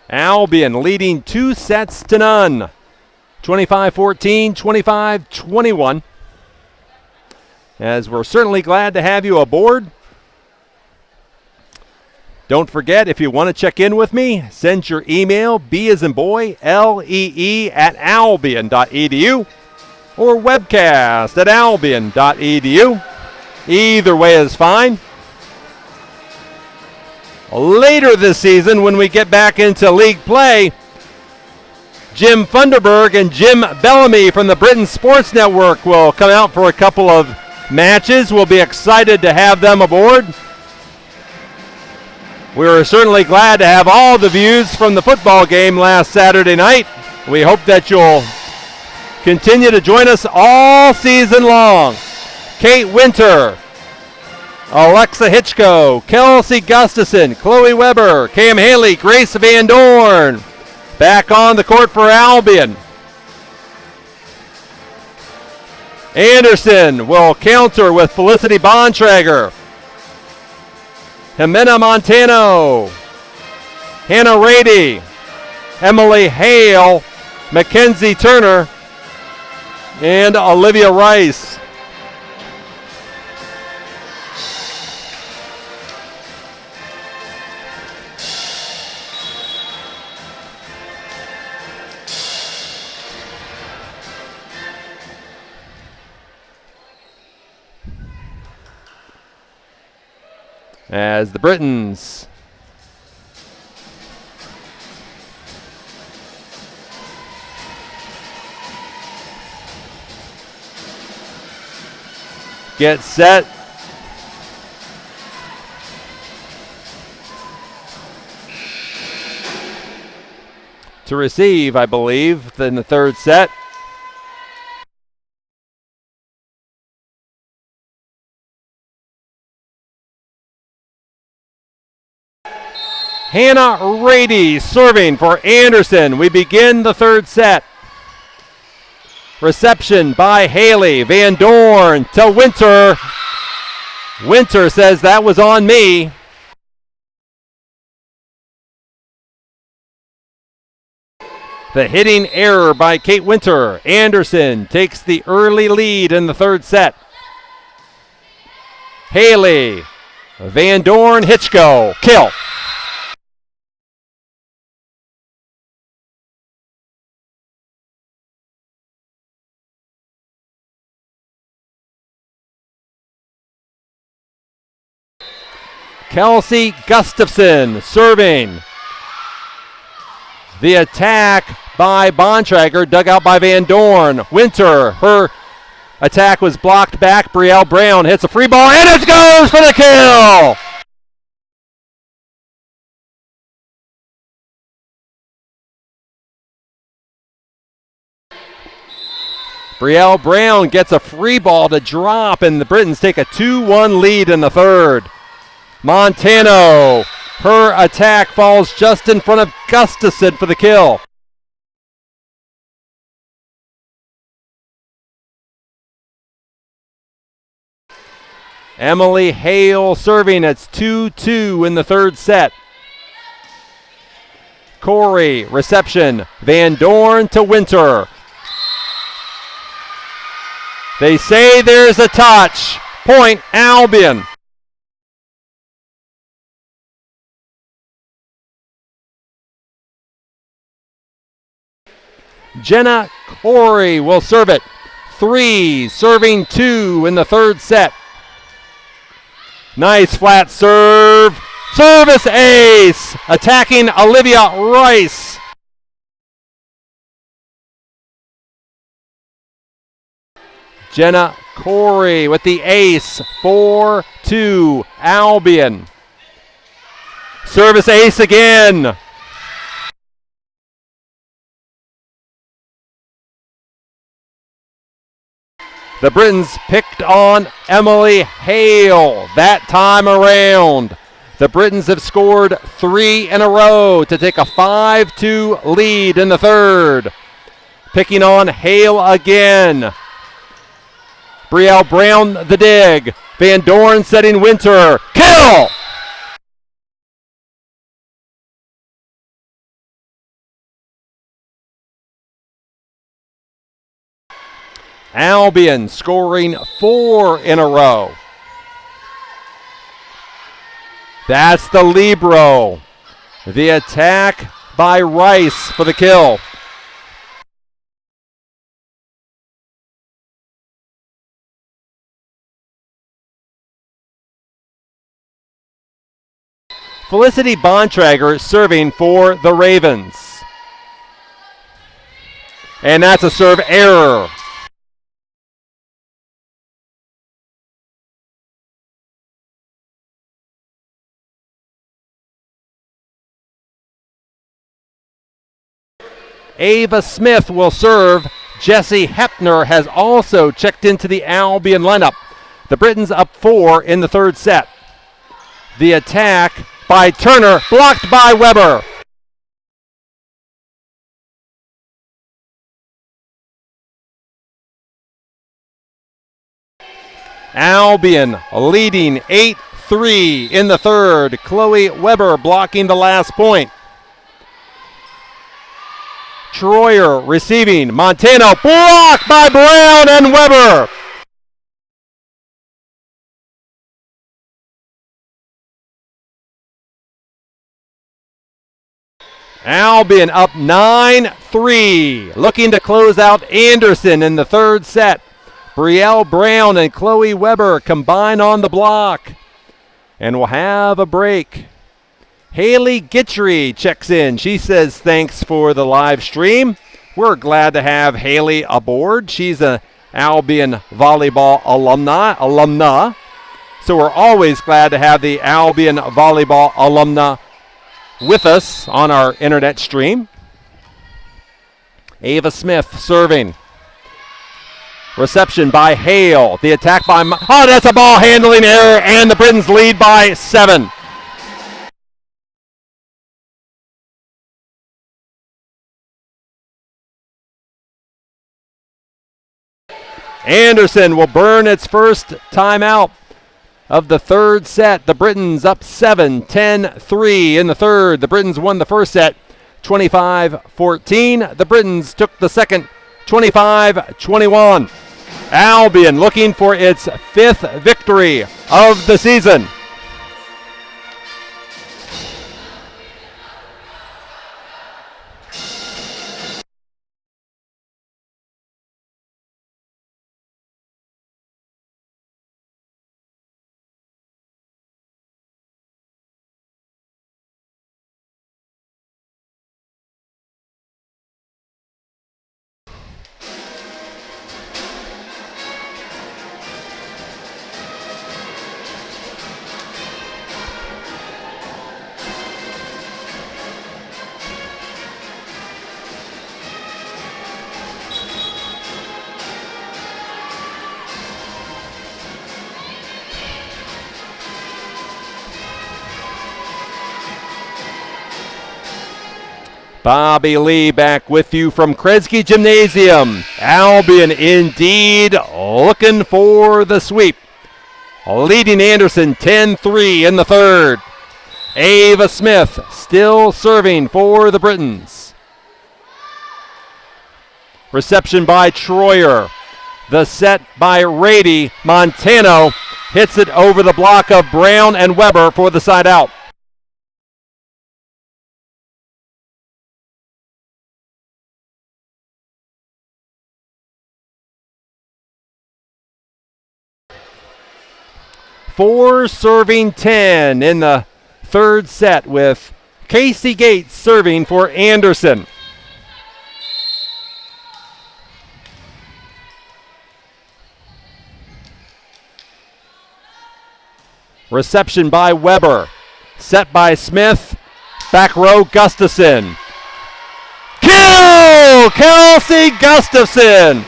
Albion leading 2-0, 25-14, 25-21. As we're certainly glad to have you aboard. Don't forget, if you want to check in with me, send your email, B as in boy, LEE at albion.edu, or webcast at albion.edu. Either way is fine. Later this season, when we get back into league play, Jim Funderburg and Jim Bellamy from the Britain Sports Network will come out for a couple of matches. We'll be excited to have them aboard. We were certainly glad to have all the views from the football game last Saturday night. We hope that you'll continue to join us all season long. Kate Winter, Alexa Hitchko, Kelsey Gustafson, Chloe Weber, Cam Haley, Grace Van Dorn. Back on the court for Albion. Anderson will counter with Felicity Bontrager. Jimena Montano, Hannah Rady, Emily Hale, Mackenzie Turner, and Olivia Rice. As the Britons get set. To receive, I believe, in the third set. Hannah Rady serving for Anderson. We begin the third set. Reception by Haley. Van Dorn to Winter. Winter says that was on me. The hitting error by Kate Winter. Anderson takes the early lead in the third set. Haley. Van Dorn, Hitchko. Kill. Kelsey Gustafson serving. The attack by Bontrager, dug out by Van Dorn. Winter, her attack was blocked back. Brielle Brown hits a free ball, and it goes for the kill! Brielle Brown gets a free ball to drop, and the Britons take a 2-1 lead in the third. Montano, her attack falls just in front of Gustafson for the kill. Emily Hale serving. It's 2-2 in the third set. Corey, reception. Van Dorn to Winter. They say there's a touch. Point Albion. Jenna Corey will serve it. 3, serving 2 in the third set. Nice flat serve. Service ace. Attacking Olivia Rice. Jenna Corey with the ace. 4-2 Albion. Service ace again. The Britons picked on Emily Hale that time around. The Britons have scored 3 in a row to take a 5-2 lead in the third. Picking on Hale again. Brielle Brown the dig. Van Dorn setting Winter. Kill! Albion scoring 4 in a row. That's the libero. The attack by Rice for the kill. Felicity Bontrager serving for the Ravens. And that's a serve error. Ava Smith will serve. Jessie Hepner has also checked into the Albion lineup. The Britons up 4 in the third set. The attack by Turner, blocked by Weber. Albion leading 8-3 in the third. Chloe Weber blocking the last point. Troyer receiving. Montano blocked by Brown and Weber. Albion up 9-3. Looking to close out Anderson in the third set. Brielle Brown and Chloe Weber combine on the block. And we'll have a break. Haley Gitchery checks in. She says thanks for the live stream. We're glad to have Haley aboard. She's an Albion volleyball alumna. So we're always glad to have the Albion volleyball alumna with us on our internet stream. Ava Smith serving. Reception by Hale. The attack by... that's a ball handling error, and the Britons lead by 7. Anderson will burn its first timeout of the third set. The Britons up 7, 10-3 in the third. The Britons won the first set 25-14. The Britons took the second 25-21. Albion looking for its 5th victory of the season. Bobby Lee back with you from Kresge Gymnasium. Albion indeed looking for the sweep. Leading Anderson 10-3 in the third. Ava Smith still serving for the Britons. Reception by Troyer. The set by Rady. Montano hits it over the block of Brown and Weber for the side out. Four serving 10 in the third set with Casey Gates serving for Anderson. Reception by Weber. Set by Smith. Back row Gustafson. Kill! Kelsey Gustafson!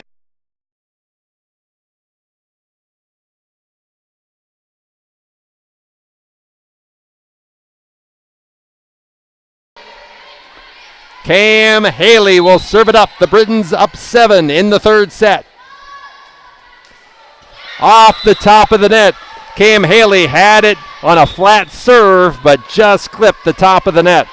Cam Haley will serve it up. The Britons up 7 in the third set. Off the top of the net. Cam Haley had it on a flat serve, but just clipped the top of the net.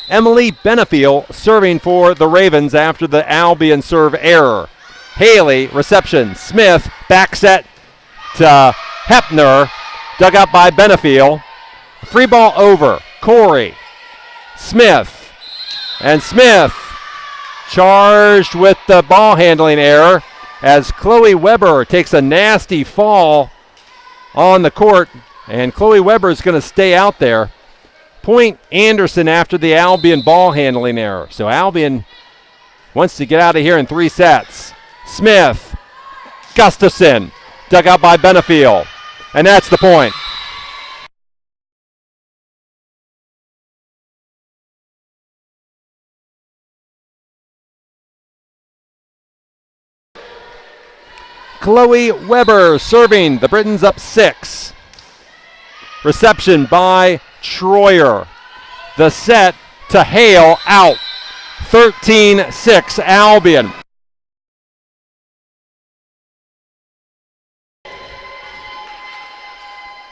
Emily Benefiel serving for the Ravens after the Albion serve error. Haley, reception. Smith, back set to Hepner. Dug out by Benefiel. Free ball over. Corey. Smith. And Smith charged with the ball handling error as Chloe Weber takes a nasty fall on the court. And Chloe Weber is going to stay out there. Point Anderson after the Albion ball handling error. So Albion wants to get out of here in 3 sets. Smith, Gustafson, dug out by Benefiel. And that's the point. Chloe Weber serving. The Britons up 6. Reception by Troyer. The set to Hale out. 13-6 Albion.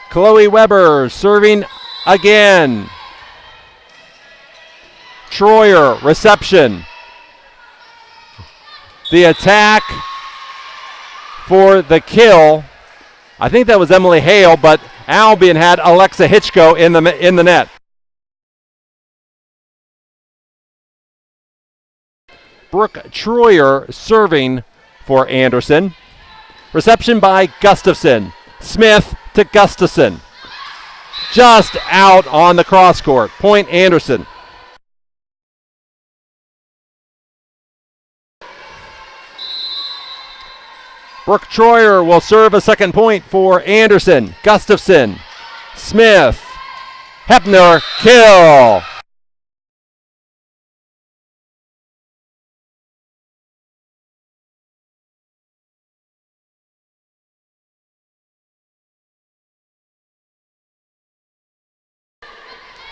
Chloe Weber serving again. Troyer, reception. The attack for the kill. I think that was Emily Hale, but Albion had Alexa Hitchko in the net. Brooke Troyer serving for Anderson. Reception by Gustafson. Smith to Gustafson. Just out on the cross court. Point Anderson. Brooke Troyer will serve a second point for Anderson. Gustafson. Smith. Hepner. Kill.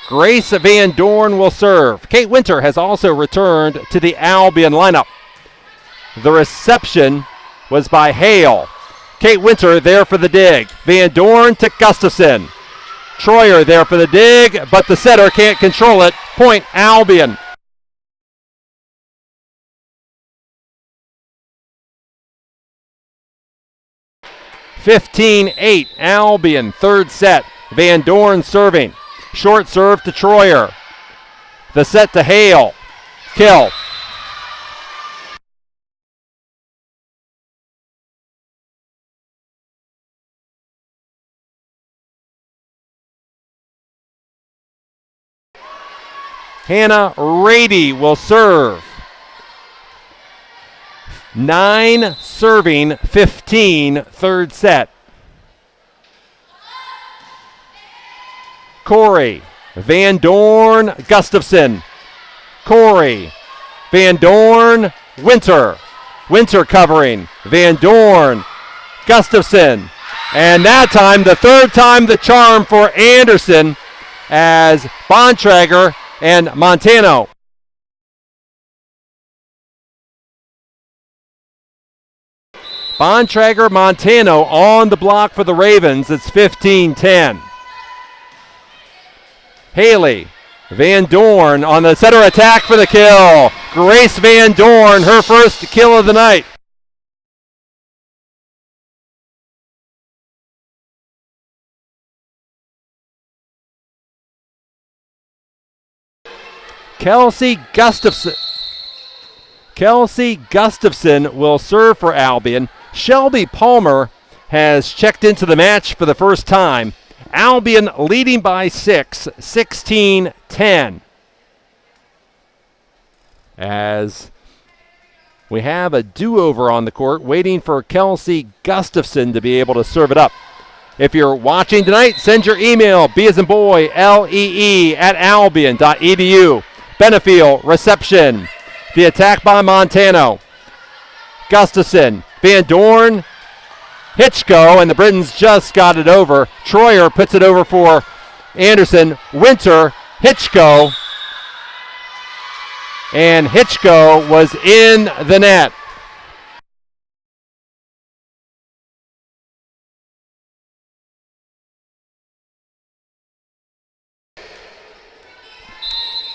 Grace Van Dorn will serve. Kate Winter has also returned to the Albion lineup. The reception was by Hale. Kate Winter there for the dig. Van Dorn to Gustafson. Troyer there for the dig, but the setter can't control it. Point Albion. (15-8) Albion, third set. Van Dorn serving. Short serve to Troyer. The set to Hale. Kill. Hannah Rady will serve. 9 serving, 15 third set. Corey, Van Dorn, Gustafson. Corey, Van Dorn, Winter. Winter covering. Van Dorn, Gustafson. And that time, the third time the charm for Anderson as Bontrager and Montano. Bontrager, Montano on the block for the Ravens. It's 15-10. Haley, Van Dorn on the center attack for the kill. Grace Van Dorn, her first kill of the night. Kelsey Gustafson will serve for Albion. Shelby Palmer has checked into the match for the first time. Albion leading by 6, 16-10. As we have a do-over on the court, waiting for Kelsey Gustafson to be able to serve it up. If you're watching tonight, send your email, B as in boy, LEE @albion.edu. Benefiel, reception. The attack by Montano. Gustafson, Van Dorn, Hitchko, and the Britons just got it over. Troyer puts it over for Anderson. Winter, Hitchko, and Hitchko was in the net.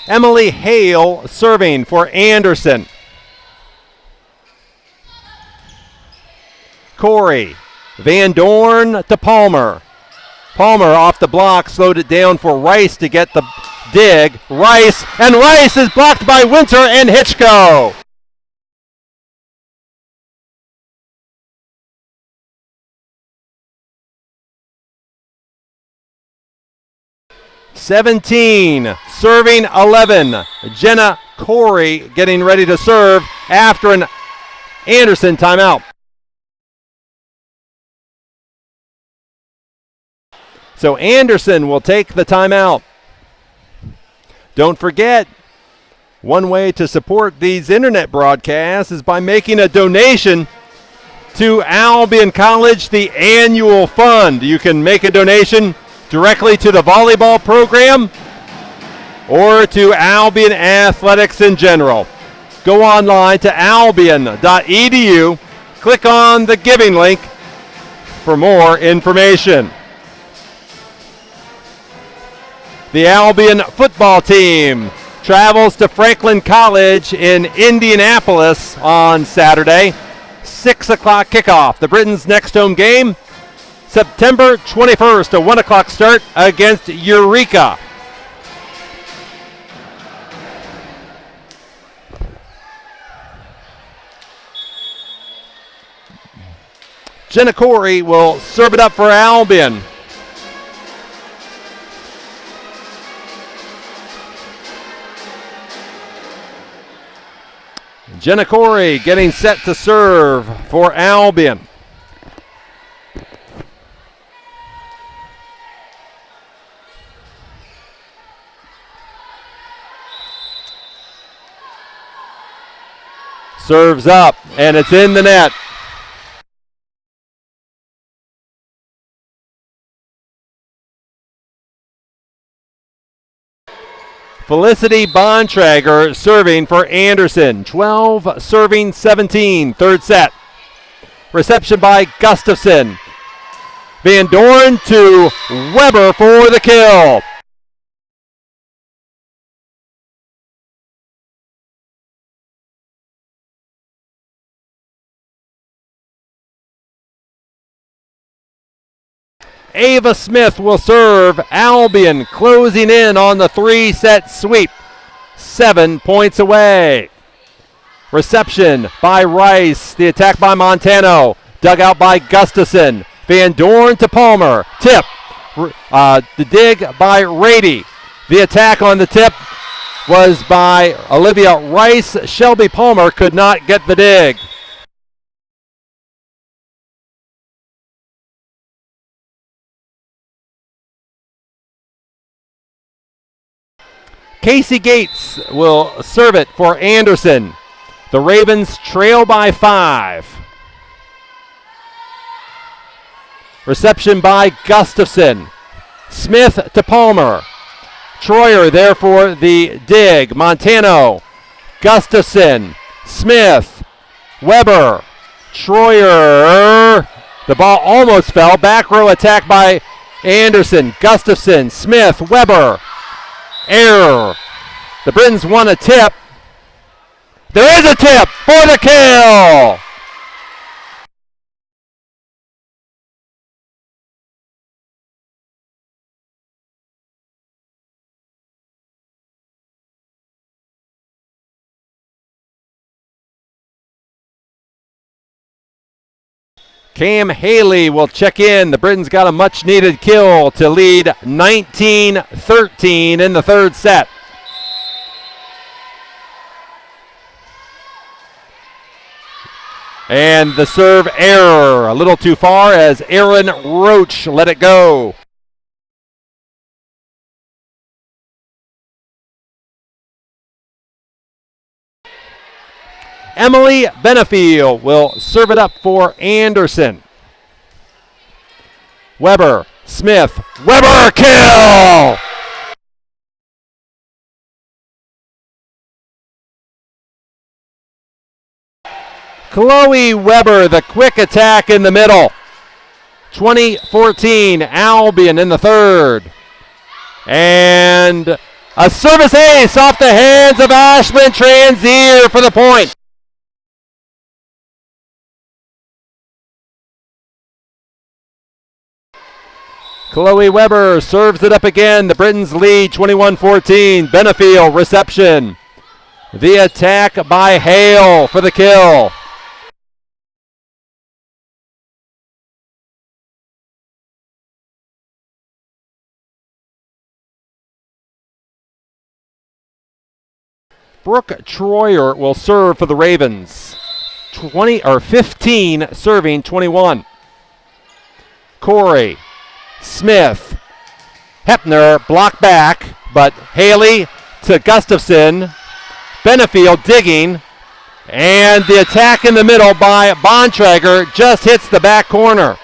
Emily Hale serving for Anderson. Corey, Van Dorn to Palmer. Palmer off the block, slowed it down for Rice to get the dig. Rice is blocked by Winter and Hitchko. (17) serving 11. Jenna Corey getting ready to serve after an Anderson timeout. So Anderson will take the timeout. Don't forget, one way to support these internet broadcasts is by making a donation to Albion College, the annual fund. You can make a donation directly to the volleyball program or to Albion Athletics in general. Go online to albion.edu, click on the giving link for more information. The Albion football team travels to Franklin College in Indianapolis on Saturday. 6 o'clock kickoff. The Britons' next home game, September 21st, a 1 o'clock start against Eureka. Jenna Corey will serve it up for Albion. Jenna Corey getting set to serve for Albion. Serves up, and it's in the net. Felicity Bontrager serving for Anderson. 12 serving 17, third set. Reception by Gustafson. Van Dorn to Weber for the kill. Ava Smith will serve. Albion closing in on the 3-set sweep. 7 points away. Reception by Rice. The attack by Montano. Dug out by Gustafson. Van Dorn to Palmer. Tip. The dig by Rady. The attack on the tip was by Olivia Rice. Shelby Palmer could not get the dig. Casey Gates will serve it for Anderson. The Ravens trail by 5. Reception by Gustafson. Smith to Palmer. Troyer there for the dig. Montano. Gustafson. Smith. Weber. Troyer. The ball almost fell. Back row attack by Anderson. Gustafson. Smith. Weber. Error. The Britons won a tip. There is a tip for the kill. Cam Haley will check in. The Britons got a much-needed kill to lead 19-13 in the third set. And the serve error, a little too far as Erin Roach let it go. Emily Benefiel will serve it up for Anderson. Weber, Smith, Weber, kill! Chloe Weber, the quick attack in the middle. 20-14, Albion in the third. And a service ace off the hands of Ashlyn Transier for the point. Chloe Weber serves it up again. The Britons lead 21-14. Benefield reception. The attack by Hale for the kill. Brooke Troyer will serve for the Ravens. 15 serving 21. Corey, Smith, Hepner block back, but Haley to Gustafson. Benefield digging, and the attack in the middle by Bontrager just hits the back corner.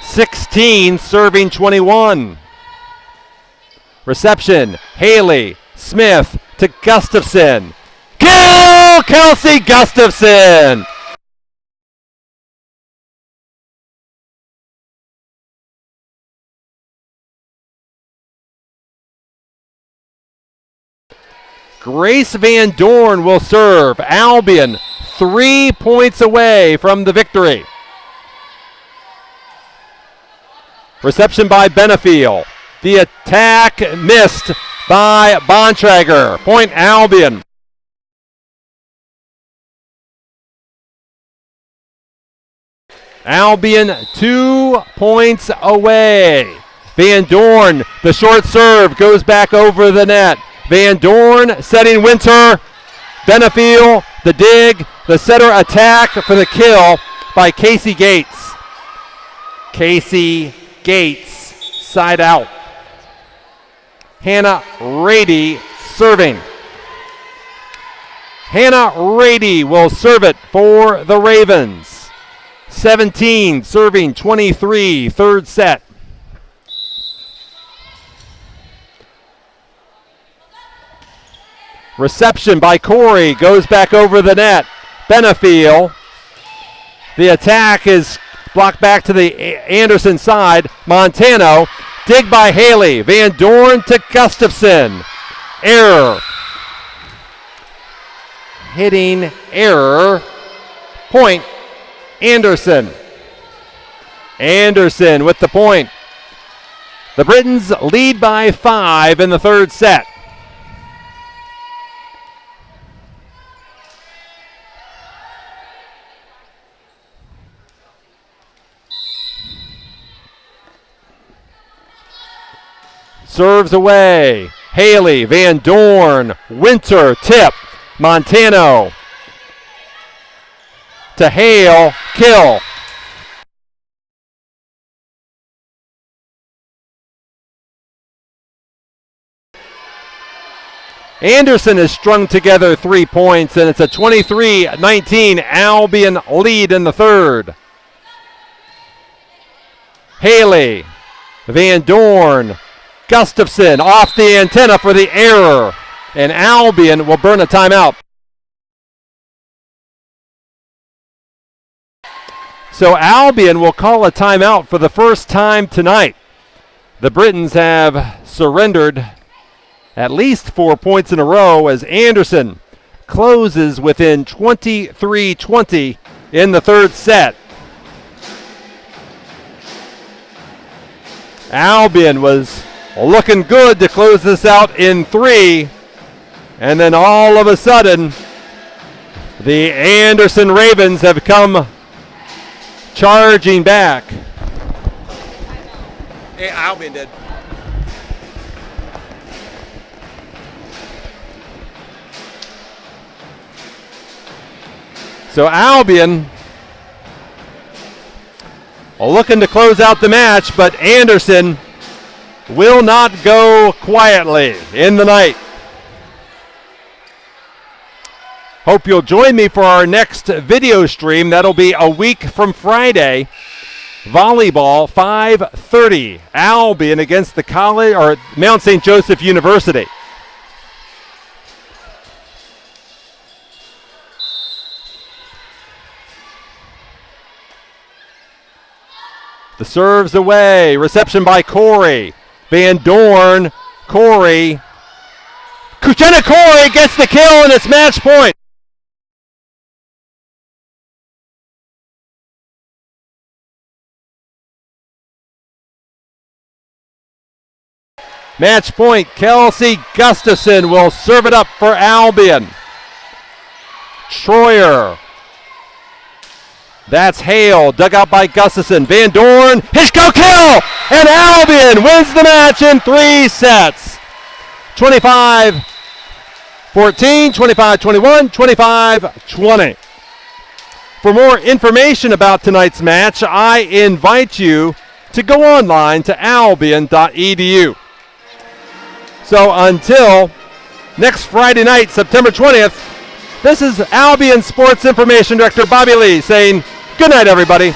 (16) serving 21. Reception, Haley, Smith to Gustafson. Kill, Kelsey Gustafson! Grace Van Dorn will serve. Albion 3 points away from the victory. Reception by Benefield. The attack missed by Bontrager. Point Albion. Albion 2 points away. Van Dorn, the short serve, goes back over the net. Van Dorn setting Winter. Benefield, the dig, the setter attack for the kill by Casey Gates. Casey Gates, side out. Hannah Rady serving. Hannah Rady will serve it for the Ravens. 17 serving 23, third set. Reception by Corey, goes back over the net. Benefield. The attack is blocked back to the Anderson side. Montano, dig by Haley. Van Dorn to Gustafson. Error. Hitting error. Point, Anderson. Anderson with the point. The Britons lead by 5 in the third set. Serves away. Haley, Van Dorn, Winter, tip. Montano to Hale, kill. Anderson has strung together 3 points, and it's a 23-19 Albion lead in the third. Haley, Van Dorn, Gustafson off the antenna for the error, and Albion will burn a timeout. So Albion will call a timeout for the first time tonight. The Britons have surrendered at least 4 points in a row as Anderson closes within 23-20 in the third set. Albion was looking good to close this out in 3, and then all of a sudden the Anderson Ravens have come charging back. Hey, Albion did. So Albion looking to close out the match, but Anderson will not go quietly in the night. Hope you'll join me for our next video stream. That'll be a week from Friday. Volleyball, 5:30. Albion against the college or Mount St. Joseph University. The serve's away. Reception by Corey. Van Dorn. Corey. Jenna Corey gets the kill, and it's match point. Match point. Kelsey Gustafson will serve it up for Albion. Troyer. That's Hale, dug out by Gustafson. Van Dorn, Hitchcock kill! And Albion wins the match in 3 sets. 25-14, 25-21, 25-20. For more information about tonight's match, I invite you to go online to albion.edu. So until next Friday night, September 20th, this is Albion Sports Information Director Bobby Lee saying good night, everybody.